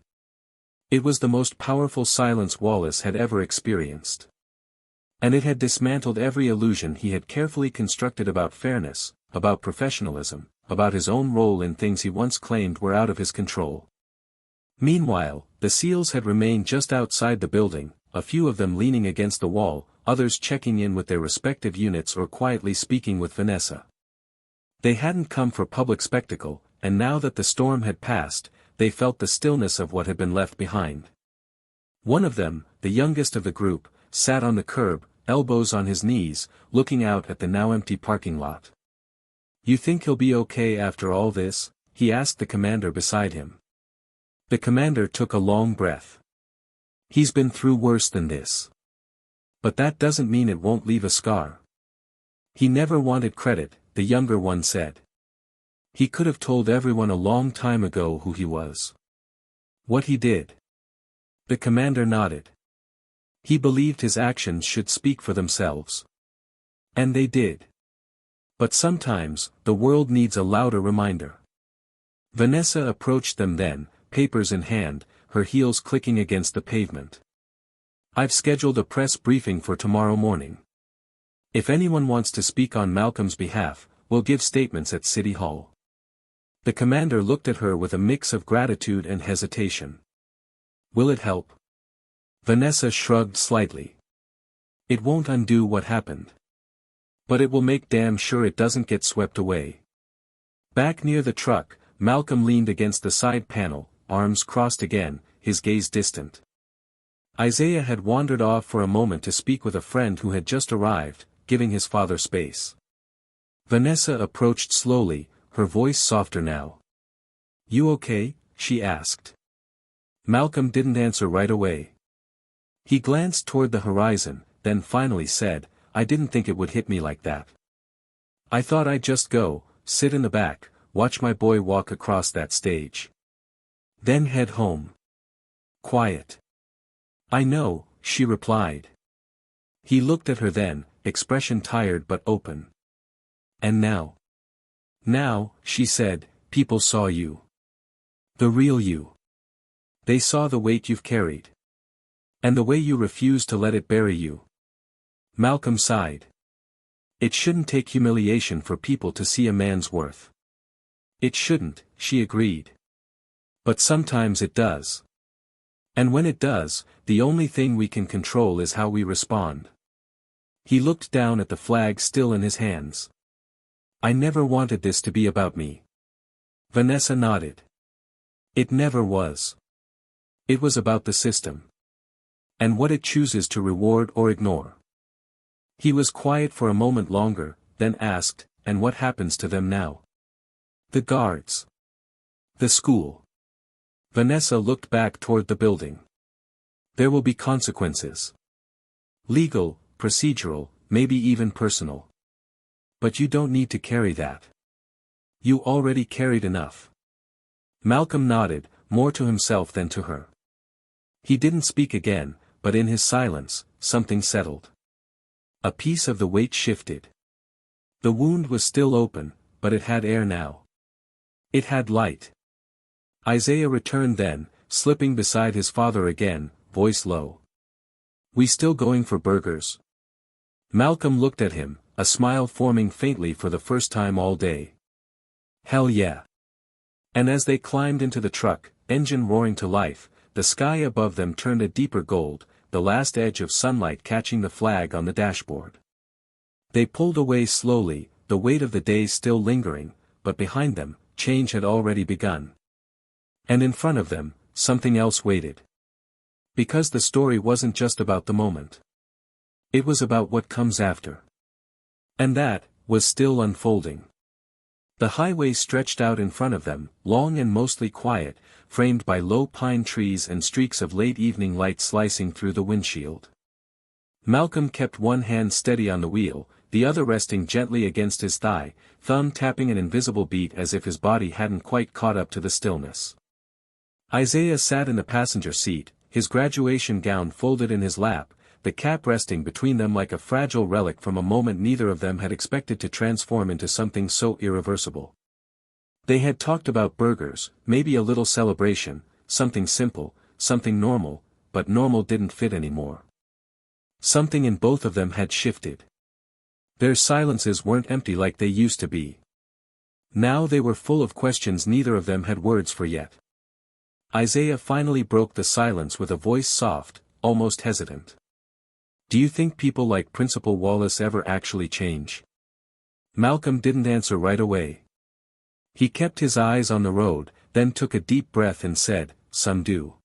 It was the most powerful silence Wallace had ever experienced. And it had dismantled every illusion he had carefully constructed about fairness, about professionalism, about his own role in things he once claimed were out of his control. Meanwhile, the SEALs had remained just outside the building, a few of them leaning against the wall, others checking in with their respective units or quietly speaking with Vanessa. They hadn't come for public spectacle, and now that the storm had passed, they felt the stillness of what had been left behind. One of them, the youngest of the group, sat on the curb, elbows on his knees, looking out at the now empty parking lot. You think he'll be okay after all this? He asked the commander beside him. The commander took a long breath. He's been through worse than this. But that doesn't mean it won't leave a scar. He never wanted credit, the younger one said. He could have told everyone a long time ago who he was. What he did. The commander nodded. He believed his actions should speak for themselves. And they did. But sometimes, the world needs a louder reminder. Vanessa approached them then, papers in hand, her heels clicking against the pavement. I've scheduled a press briefing for tomorrow morning. If anyone wants to speak on Malcolm's behalf, we'll give statements at City Hall. The commander looked at her with a mix of gratitude and hesitation. Will it help? Vanessa shrugged slightly. It won't undo what happened. But it will make damn sure it doesn't get swept away. Back near the truck, Malcolm leaned against the side panel, arms crossed again, his gaze distant. Isaiah had wandered off for a moment to speak with a friend who had just arrived, giving his father space. Vanessa approached slowly, her voice softer now. You okay? She asked. Malcolm didn't answer right away. He glanced toward the horizon, then finally said, I didn't think it would hit me like that. I thought I'd just go, sit in the back, watch my boy walk across that stage. Then head home. Quiet. I know, she replied. He looked at her then, expression tired but open. And now? Now, she said, people saw you. The real you. They saw the weight you've carried. And the way you refused to let it bury you. Malcolm sighed. It shouldn't take humiliation for people to see a man's worth. It shouldn't, she agreed. But sometimes it does. And when it does, the only thing we can control is how we respond. He looked down at the flag still in his hands. I never wanted this to be about me. Vanessa nodded. It never was. It was about the system. And what it chooses to reward or ignore. He was quiet for a moment longer, then asked, and what happens to them now? The guards. The school. Vanessa looked back toward the building. There will be consequences. Legal, procedural, maybe even personal. But you don't need to carry that. You already carried enough. Malcolm nodded, more to himself than to her. He didn't speak again, but in his silence, something settled. A piece of the weight shifted. The wound was still open, but it had air now. It had light. Isaiah returned then, slipping beside his father again, voice low. We still going for burgers? Malcolm looked at him, a smile forming faintly for the first time all day. Hell yeah. And as they climbed into the truck, engine roaring to life, the sky above them turned a deeper gold, the last edge of sunlight catching the flag on the dashboard. They pulled away slowly, the weight of the day still lingering, but behind them, change had already begun. And in front of them, something else waited. Because the story wasn't just about the moment. It was about what comes after. And that, was still unfolding. The highway stretched out in front of them, long and mostly quiet, framed by low pine trees and streaks of late evening light slicing through the windshield. Malcolm kept one hand steady on the wheel, the other resting gently against his thigh, thumb tapping an invisible beat as if his body hadn't quite caught up to the stillness. Isaiah sat in the passenger seat, his graduation gown folded in his lap, the cap resting between them like a fragile relic from a moment neither of them had expected to transform into something so irreversible. They had talked about burgers, maybe a little celebration, something simple, something normal, but normal didn't fit anymore. Something in both of them had shifted. Their silences weren't empty like they used to be. Now they were full of questions neither of them had words for yet. Isaiah finally broke the silence with a voice soft, almost hesitant. Do you think people like Principal Wallace ever actually change? Malcolm didn't answer right away. He kept his eyes on the road, then took a deep breath and said, some do.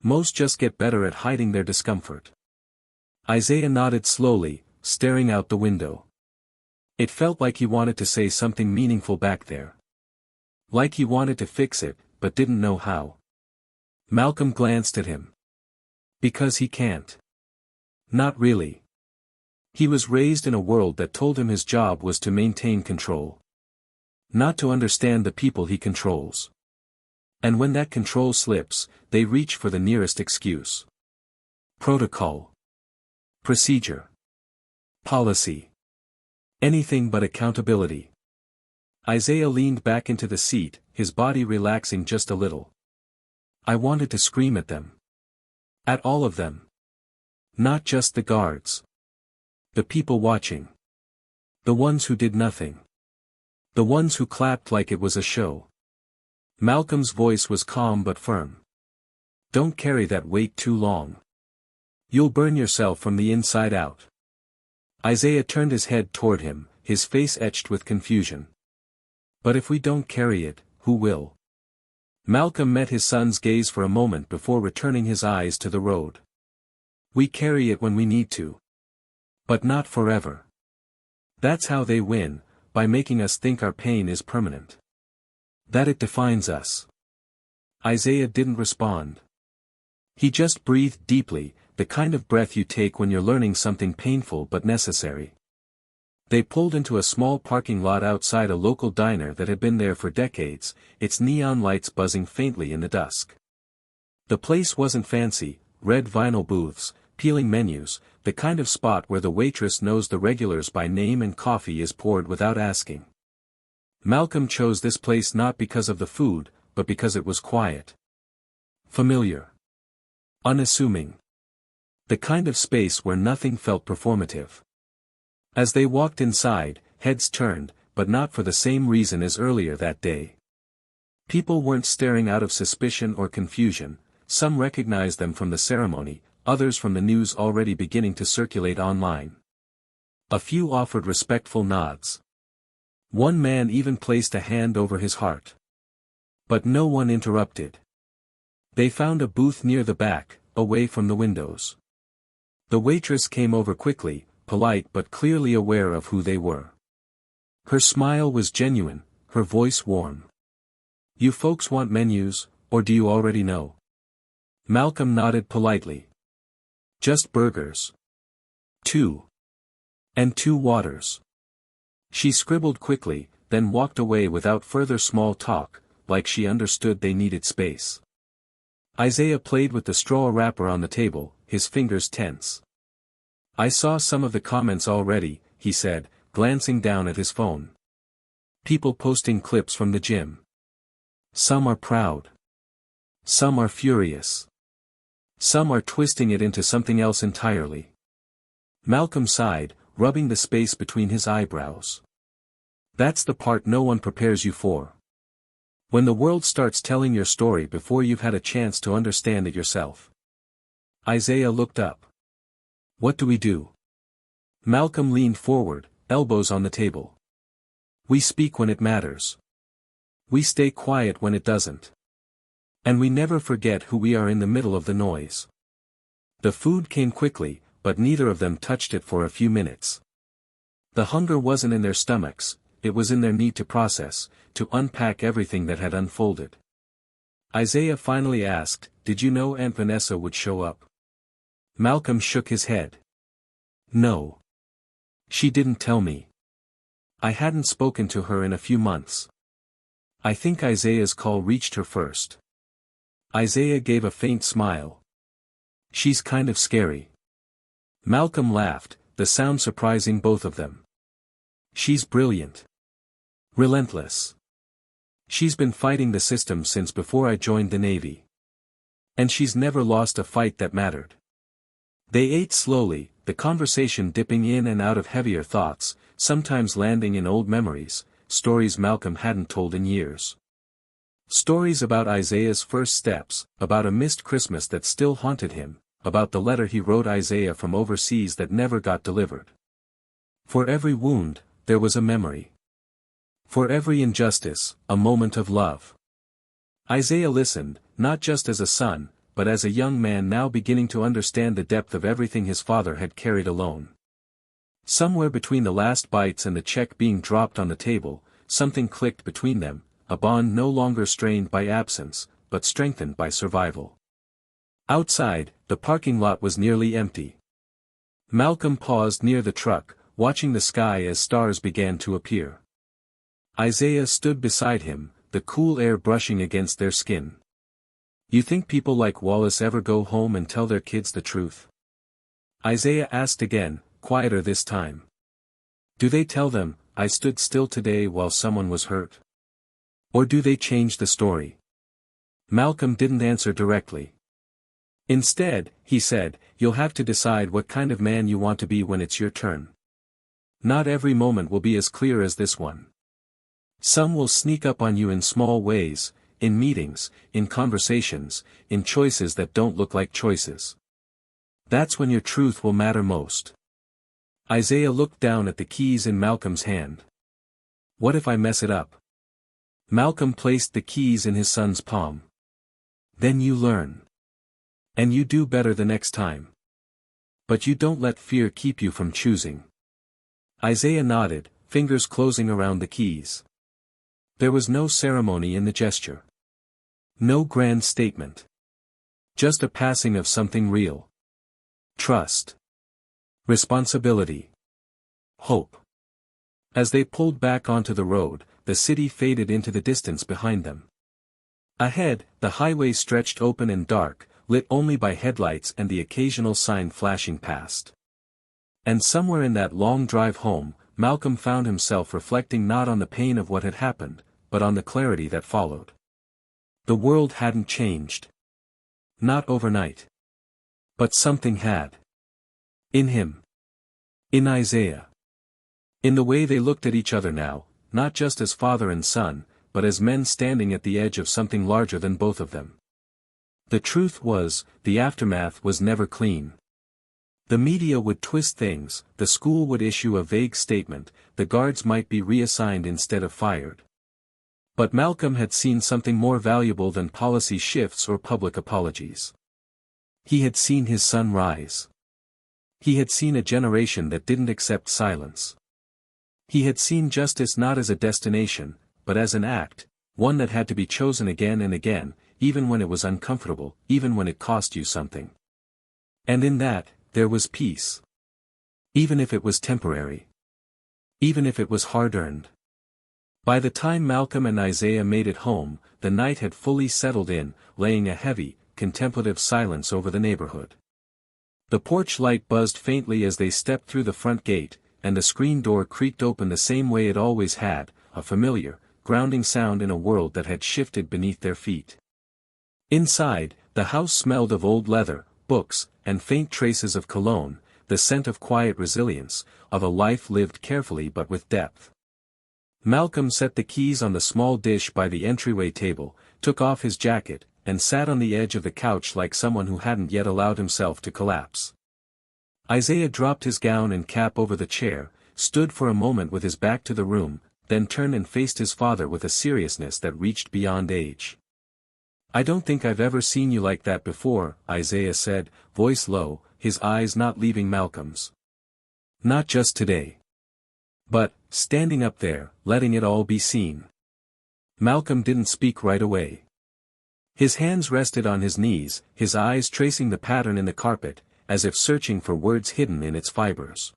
Most just get better at hiding their discomfort. Isaiah nodded slowly, staring out the window. It felt like he wanted to say something meaningful back there. Like he wanted to fix it, but didn't know how. Malcolm glanced at him. Because he can't. Not really. He was raised in a world that told him his job was to maintain control. Not to understand the people he controls. And when that control slips, they reach for the nearest excuse. Protocol. Procedure. Policy. Anything but accountability. Isaiah leaned back into the seat, his body relaxing just a little. I wanted to scream at them. At all of them. Not just the guards. The people watching. The ones who did nothing. The ones who clapped like it was a show. Malcolm's voice was calm but firm. Don't carry that weight too long. You'll burn yourself from the inside out. Isaiah turned his head toward him, his face etched with confusion. But if we don't carry it, who will? Malcolm met his son's gaze for a moment before returning his eyes to the road. We carry it when we need to. But not forever. That's how they win, by making us think our pain is permanent. That it defines us. Isaiah didn't respond. He just breathed deeply, the kind of breath you take when you're learning something painful but necessary. They pulled into a small parking lot outside a local diner that had been there for decades, its neon lights buzzing faintly in the dusk. The place wasn't fancy, red vinyl booths, peeling menus, the kind of spot where the waitress knows the regulars by name and coffee is poured without asking. Malcolm chose this place not because of the food, but because it was quiet. Familiar. Unassuming. The kind of space where nothing felt performative. As they walked inside, heads turned, but not for the same reason as earlier that day. People weren't staring out of suspicion or confusion, some recognized them from the ceremony, others from the news already beginning to circulate online. A few offered respectful nods. One man even placed a hand over his heart. But no one interrupted. They found a booth near the back, away from the windows. The waitress came over quickly, polite but clearly aware of who they were. Her smile was genuine, her voice warm. "You folks want menus, or do you already know?" Malcolm nodded politely. "Just burgers. 2. And 2 waters." She scribbled quickly, then walked away without further small talk, like she understood they needed space. Isaiah played with the straw wrapper on the table, his fingers tense. "I saw some of the comments already," he said, glancing down at his phone. "People posting clips from the gym. Some are proud. Some are furious. Some are twisting it into something else entirely." Malcolm sighed, rubbing the space between his eyebrows. "That's the part no one prepares you for. When the world starts telling your story before you've had a chance to understand it yourself." Isaiah looked up. "What do we do?" Malcolm leaned forward, elbows on the table. "We speak when it matters. We stay quiet when it doesn't. And we never forget who we are in the middle of the noise." The food came quickly, but neither of them touched it for a few minutes. The hunger wasn't in their stomachs, it was in their need to process, to unpack everything that had unfolded. Isaiah finally asked, "Did you know Aunt Vanessa would show up?" Malcolm shook his head. "No. She didn't tell me. I hadn't spoken to her in a few months. I think Isaiah's call reached her first." Isaiah gave a faint smile. "She's kind of scary." Malcolm laughed, the sound surprising both of them. "She's brilliant. Relentless. She's been fighting the system since before I joined the Navy. And she's never lost a fight that mattered." They ate slowly, the conversation dipping in and out of heavier thoughts, sometimes landing in old memories, stories Malcolm hadn't told in years. Stories about Isaiah's first steps, about a missed Christmas that still haunted him, about the letter he wrote Isaiah from overseas that never got delivered. For every wound, there was a memory. For every injustice, a moment of love. Isaiah listened, not just as a son, but as a young man now beginning to understand the depth of everything his father had carried alone. Somewhere between the last bites and the check being dropped on the table, something clicked between them, a bond no longer strained by absence, but strengthened by survival. Outside, the parking lot was nearly empty. Malcolm paused near the truck, watching the sky as stars began to appear. Isaiah stood beside him, the cool air brushing against their skin. "You think people like Wallace ever go home and tell their kids the truth?" Isaiah asked again, quieter this time. "Do they tell them, 'I stood still today while someone was hurt'? Or do they change the story?" Malcolm didn't answer directly. "Instead," he said, "you'll have to decide what kind of man you want to be when it's your turn. Not every moment will be as clear as this one. Some will sneak up on you in small ways, in meetings, in conversations, in choices that don't look like choices. That's when your truth will matter most." Isaiah looked down at the keys in Malcolm's hand. "What if I mess it up?" Malcolm placed the keys in his son's palm. "Then you learn. And you do better the next time. But you don't let fear keep you from choosing." Isaiah nodded, fingers closing around the keys. There was no ceremony in the gesture. No grand statement. Just a passing of something real. Trust. Responsibility. Hope. As they pulled back onto the road, the city faded into the distance behind them. Ahead, the highway stretched open and dark, lit only by headlights and the occasional sign flashing past. And somewhere in that long drive home, Malcolm found himself reflecting not on the pain of what had happened, but on the clarity that followed. The world hadn't changed. Not overnight. But something had. In him. In Isaiah. In the way they looked at each other now, not just as father and son, but as men standing at the edge of something larger than both of them. The truth was, the aftermath was never clean. The media would twist things, the school would issue a vague statement, the guards might be reassigned instead of fired. But Malcolm had seen something more valuable than policy shifts or public apologies. He had seen his son rise. He had seen a generation that didn't accept silence. He had seen justice not as a destination, but as an act, one that had to be chosen again and again, even when it was uncomfortable, even when it cost you something. And in that, there was peace. Even if it was temporary. Even if it was hard-earned. By the time Malcolm and Isaiah made it home, the night had fully settled in, laying a heavy, contemplative silence over the neighborhood. The porch light buzzed faintly as they stepped through the front gate, and the screen door creaked open the same way it always had, a familiar, grounding sound in a world that had shifted beneath their feet. Inside, the house smelled of old leather, books, and faint traces of cologne, the scent of quiet resilience, of a life lived carefully but with depth. Malcolm set the keys on the small dish by the entryway table, took off his jacket, and sat on the edge of the couch like someone who hadn't yet allowed himself to collapse. Isaiah dropped his gown and cap over the chair, stood for a moment with his back to the room, then turned and faced his father with a seriousness that reached beyond age. "I don't think I've ever seen you like that before," Isaiah said, voice low, his eyes not leaving Malcolm's. "Not just today. But, standing up there, letting it all be seen." Malcolm didn't speak right away. His hands rested on his knees, his eyes tracing the pattern in the carpet, as if searching for words hidden in its fibers.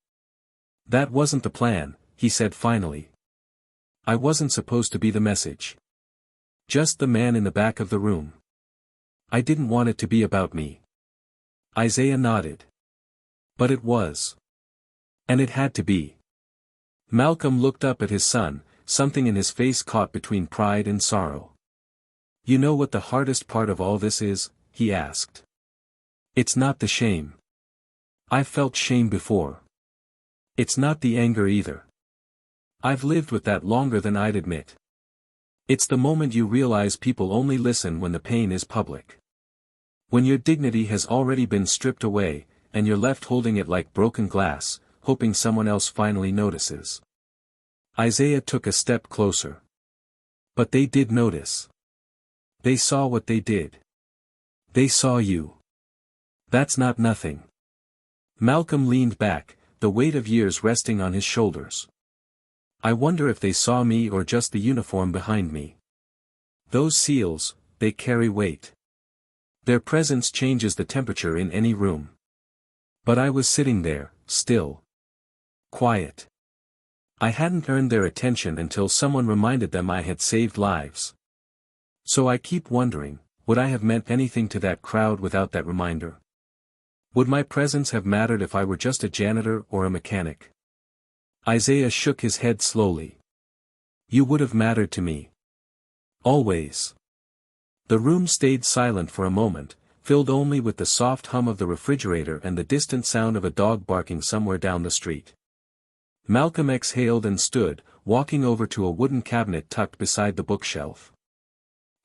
"That wasn't the plan," he said finally. "I wasn't supposed to be the message. Just the man in the back of the room. I didn't want it to be about me." Isaiah nodded. "But it was. And it had to be." Malcolm looked up at his son, something in his face caught between pride and sorrow. "You know what the hardest part of all this is?" he asked. "It's not the shame. I've felt shame before. It's not the anger either. I've lived with that longer than I'd admit. It's the moment you realize people only listen when the pain is public. When your dignity has already been stripped away, and you're left holding it like broken glass, hoping someone else finally notices." Isaiah took a step closer. "But they did notice. They saw what they did. They saw you. That's not nothing." Malcolm leaned back, the weight of years resting on his shoulders. "I wonder if they saw me or just the uniform behind me. Those seals, they carry weight. Their presence changes the temperature in any room. But I was sitting there, still. Quiet. I hadn't earned their attention until someone reminded them I had saved lives. So I keep wondering, would I have meant anything to that crowd without that reminder? Would my presence have mattered if I were just a janitor or a mechanic?" Isaiah shook his head slowly. "You would have mattered to me. Always." The room stayed silent for a moment, filled only with the soft hum of the refrigerator and the distant sound of a dog barking somewhere down the street. Malcolm exhaled and stood, walking over to a wooden cabinet tucked beside the bookshelf.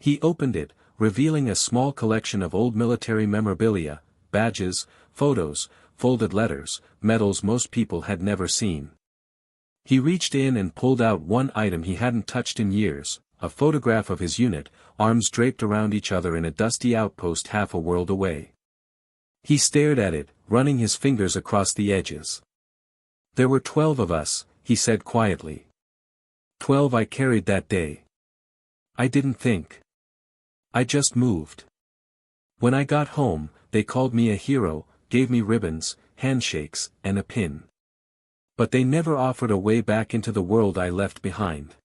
He opened it, revealing a small collection of old military memorabilia, badges, photos, folded letters, medals most people had never seen. He reached in and pulled out one item he hadn't touched in years, a photograph of his unit, arms draped around each other in a dusty outpost half a world away. He stared at it, running his fingers across the edges. "There were 12 of us," he said quietly. 12 I carried that day. I didn't think. I just moved. When I got home, they called me a hero, gave me ribbons, handshakes, and a pin. But they never offered a way back into the world I left behind.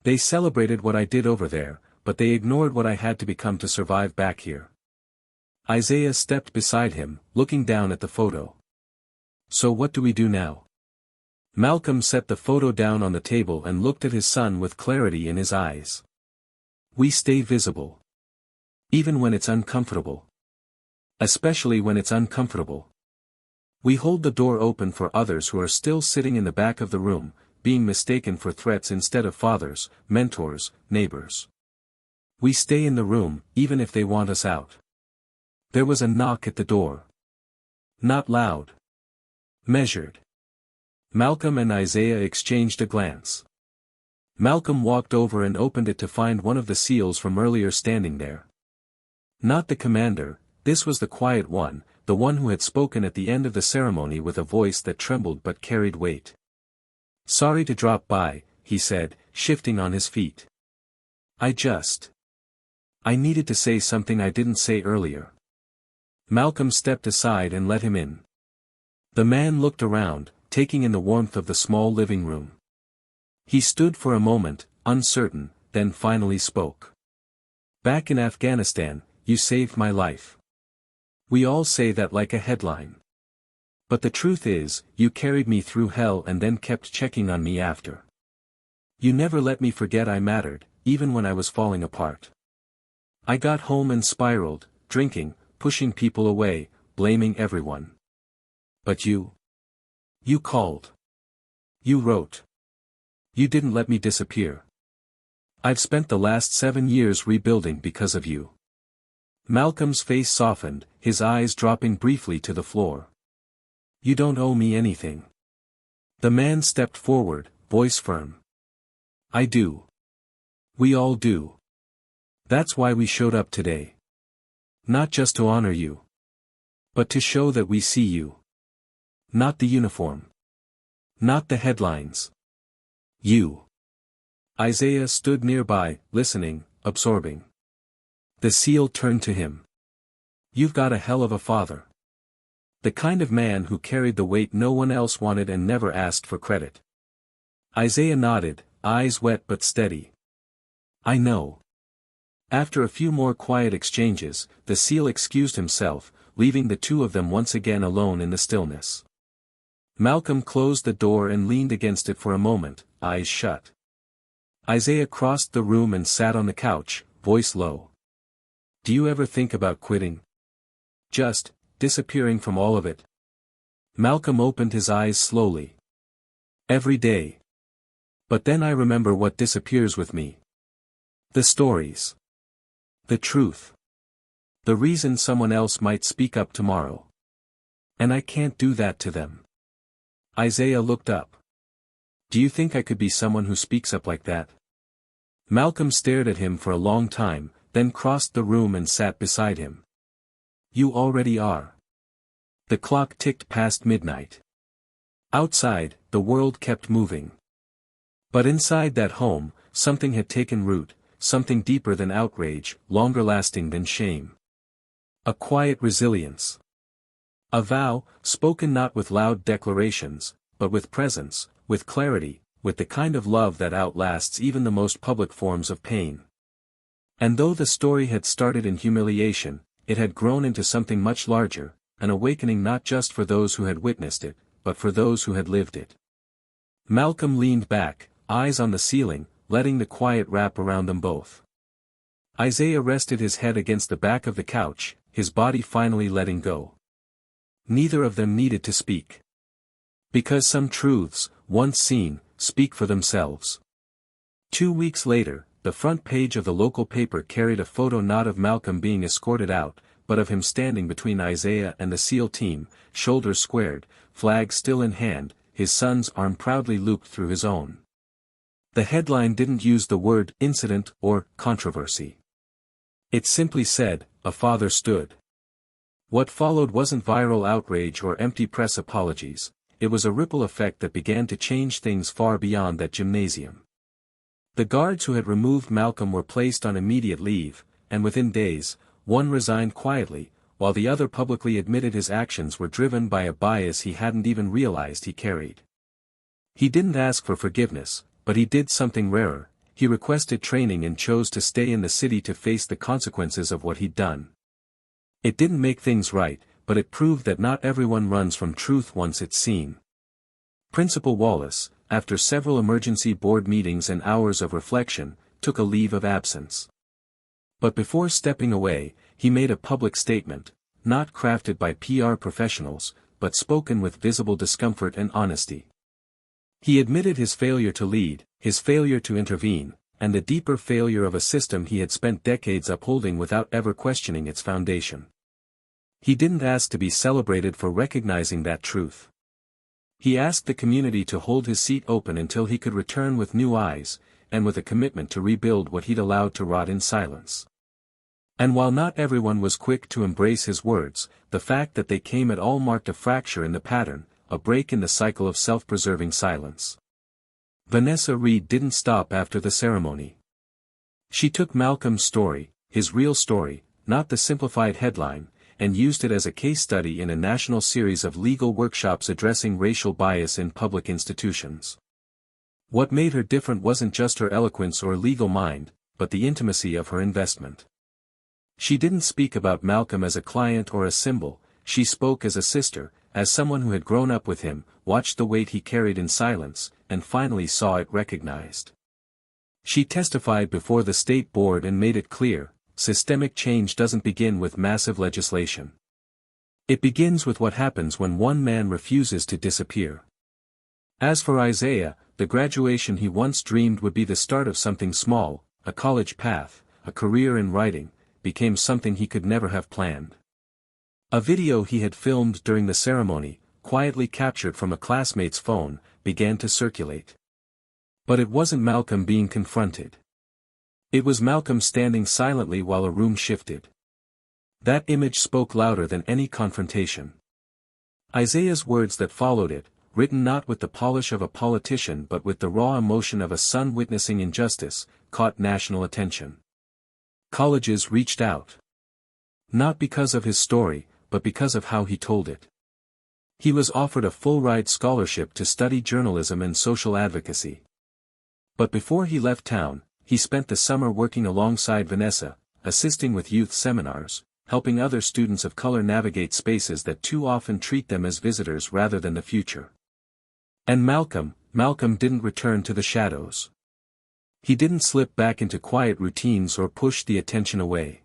They celebrated what I did over there, but they ignored what I had to become to survive back here. Isaiah stepped beside him, looking down at the photo. So what do we do now? Malcolm set the photo down on the table and looked at his son with clarity in his eyes. We stay visible. Even when it's uncomfortable. Especially when it's uncomfortable. We hold the door open for others who are still sitting in the back of the room, being mistaken for threats instead of fathers, mentors, neighbors. We stay in the room, even if they want us out. There was a knock at the door. Not loud. Measured. Malcolm and Isaiah exchanged a glance. Malcolm walked over and opened it to find one of the SEALs from earlier standing there. Not the commander, this was the quiet one, the one who had spoken at the end of the ceremony with a voice that trembled but carried weight. Sorry to drop by, he said, shifting on his feet. I needed to say something I didn't say earlier. Malcolm stepped aside and let him in. The man looked around, taking in the warmth of the small living room. He stood for a moment, uncertain, then finally spoke. Back in Afghanistan, you saved my life. We all say that like a headline. But the truth is, you carried me through hell and then kept checking on me after. You never let me forget I mattered, even when I was falling apart. I got home and spiraled, drinking, pushing people away, blaming everyone. But you called. You wrote. You didn't let me disappear. I've spent the last 7 years rebuilding because of you. Malcolm's face softened, his eyes dropping briefly to the floor. You don't owe me anything. The man stepped forward, voice firm. I do. We all do. That's why we showed up today. Not just to honor you. But to show that we see you. Not the uniform. Not the headlines. You. Isaiah stood nearby, listening, absorbing. The SEAL turned to him. You've got a hell of a father. The kind of man who carried the weight no one else wanted and never asked for credit. Isaiah nodded, eyes wet but steady. I know. After a few more quiet exchanges, the SEAL excused himself, leaving the two of them once again alone in the stillness. Malcolm closed the door and leaned against it for a moment, eyes shut. Isaiah crossed the room and sat on the couch, voice low. Do you ever think about quitting? Just disappearing from all of it? Malcolm opened his eyes slowly. Every day. But then I remember what disappears with me. The stories. The truth. The reason someone else might speak up tomorrow. And I can't do that to them. Isaiah looked up. Do you think I could be someone who speaks up like that? Malcolm stared at him for a long time, then crossed the room and sat beside him. You already are. The clock ticked past midnight. Outside, the world kept moving. But inside that home, something had taken root, something deeper than outrage, longer lasting than shame. A quiet resilience. A vow, spoken not with loud declarations, but with presence, with clarity, with the kind of love that outlasts even the most public forms of pain. And though the story had started in humiliation, it had grown into something much larger, an awakening not just for those who had witnessed it, but for those who had lived it. Malcolm leaned back, eyes on the ceiling, letting the quiet wrap around them both. Isaiah rested his head against the back of the couch, his body finally letting go. Neither of them needed to speak. Because some truths, once seen, speak for themselves. 2 weeks later, the front page of the local paper carried a photo not of Malcolm being escorted out, but of him standing between Isaiah and the SEAL team, shoulders squared, flag still in hand, his son's arm proudly looped through his own. The headline didn't use the word incident or controversy. It simply said, a father stood. What followed wasn't viral outrage or empty press apologies, it was a ripple effect that began to change things far beyond that gymnasium. The guards who had removed Malcolm were placed on immediate leave, and within days, one resigned quietly, while the other publicly admitted his actions were driven by a bias he hadn't even realized he carried. He didn't ask for forgiveness, but he did something rarer. He requested training and chose to stay in the city to face the consequences of what he'd done. It didn't make things right, but it proved that not everyone runs from truth once it's seen. Principal Wallace, after several emergency board meetings and hours of reflection, took a leave of absence. But before stepping away, he made a public statement, not crafted by PR professionals, but spoken with visible discomfort and honesty. He admitted his failure to lead, his failure to intervene, and the deeper failure of a system he had spent decades upholding without ever questioning its foundation. He didn't ask to be celebrated for recognizing that truth. He asked the community to hold his seat open until he could return with new eyes, and with a commitment to rebuild what he'd allowed to rot in silence. And while not everyone was quick to embrace his words, the fact that they came at all marked a fracture in the pattern, a break in the cycle of self-preserving silence. Vanessa Reed didn't stop after the ceremony. She took Malcolm's story, his real story, not the simplified headline, and used it as a case study in a national series of legal workshops addressing racial bias in public institutions. What made her different wasn't just her eloquence or legal mind, but the intimacy of her investment. She didn't speak about Malcolm as a client or a symbol, she spoke as a sister, as someone who had grown up with him, watched the weight he carried in silence, and finally saw it recognized. She testified before the state board and made it clear, systemic change doesn't begin with massive legislation. It begins with what happens when one man refuses to disappear. As for Isaiah, the graduation he once dreamed would be the start of something small, a college path, a career in writing, became something he could never have planned. A video he had filmed during the ceremony, quietly captured from a classmate's phone, began to circulate. But it wasn't Malcolm being confronted. It was Malcolm standing silently while a room shifted. That image spoke louder than any confrontation. Isaiah's words that followed it, written not with the polish of a politician but with the raw emotion of a son witnessing injustice, caught national attention. Colleges reached out. Not because of his story, but because of how he told it. He was offered a full-ride scholarship to study journalism and social advocacy. But before he left town, he spent the summer working alongside Vanessa, assisting with youth seminars, helping other students of color navigate spaces that too often treat them as visitors rather than the future. And Malcolm didn't return to the shadows. He didn't slip back into quiet routines or push the attention away.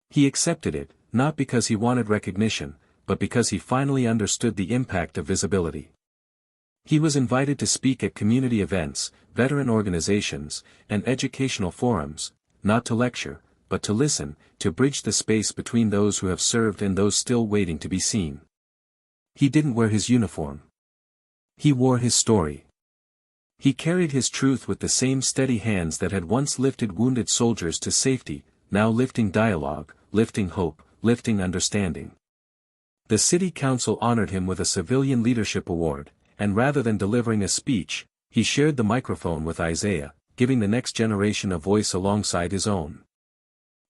He accepted it, not because he wanted recognition, but because he finally understood the impact of visibility. He was invited to speak at community events, veteran organizations, and educational forums, not to lecture, but to listen, to bridge the space between those who have served and those still waiting to be seen. He didn't wear his uniform. He wore his story. He carried his truth with the same steady hands that had once lifted wounded soldiers to safety, now lifting dialogue, lifting hope, lifting understanding. The city council honored him with a Civilian Leadership Award, and rather than delivering a speech, he shared the microphone with Isaiah, giving the next generation a voice alongside his own.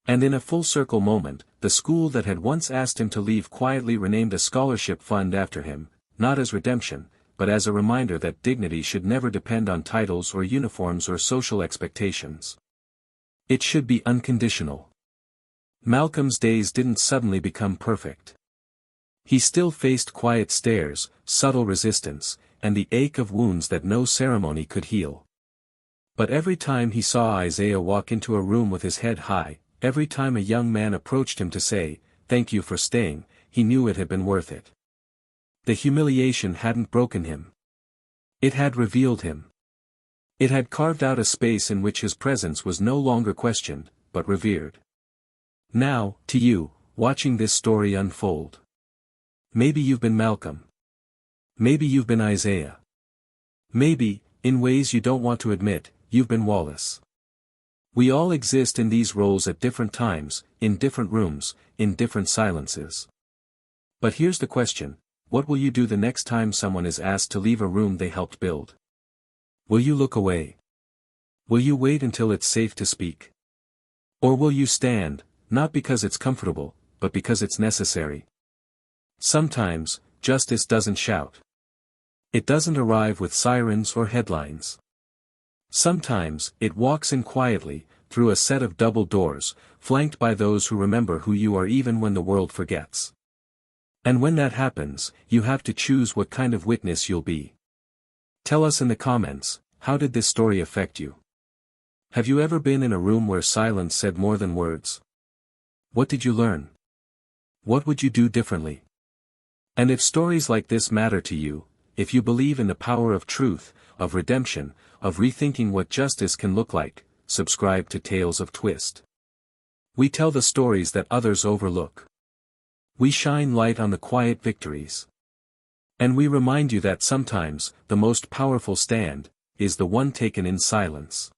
And in a full-circle moment, the school that had once asked him to leave quietly renamed a scholarship fund after him, not as redemption, but as a reminder that dignity should never depend on titles or uniforms or social expectations. It should be unconditional. Malcolm's days didn't suddenly become perfect. He still faced quiet stares, subtle resistance, and the ache of wounds that no ceremony could heal. But every time he saw Isaiah walk into a room with his head high, every time a young man approached him to say, "Thank you for staying," he knew it had been worth it. The humiliation hadn't broken him. It had revealed him. It had carved out a space in which his presence was no longer questioned, but revered. Now, to you, watching this story unfold. Maybe you've been Malcolm. Maybe you've been Isaiah. Maybe, in ways you don't want to admit, you've been Wallace. We all exist in these roles at different times, in different rooms, in different silences. But here's the question: what will you do the next time someone is asked to leave a room they helped build? Will you look away? Will you wait until it's safe to speak? Or will you stand, not because it's comfortable, but because it's necessary? Sometimes, justice doesn't shout. It doesn't arrive with sirens or headlines. Sometimes, it walks in quietly, through a set of double doors, flanked by those who remember who you are even when the world forgets. And when that happens, you have to choose what kind of witness you'll be. Tell us in the comments, how did this story affect you? Have you ever been in a room where silence said more than words? What did you learn? What would you do differently? And if stories like this matter to you, if you believe in the power of truth, of redemption, of rethinking what justice can look like, subscribe to Tales of Twist. We tell the stories that others overlook. We shine light on the quiet victories. And we remind you that sometimes, the most powerful stand, is the one taken in silence.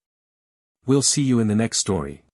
We'll see you in the next story.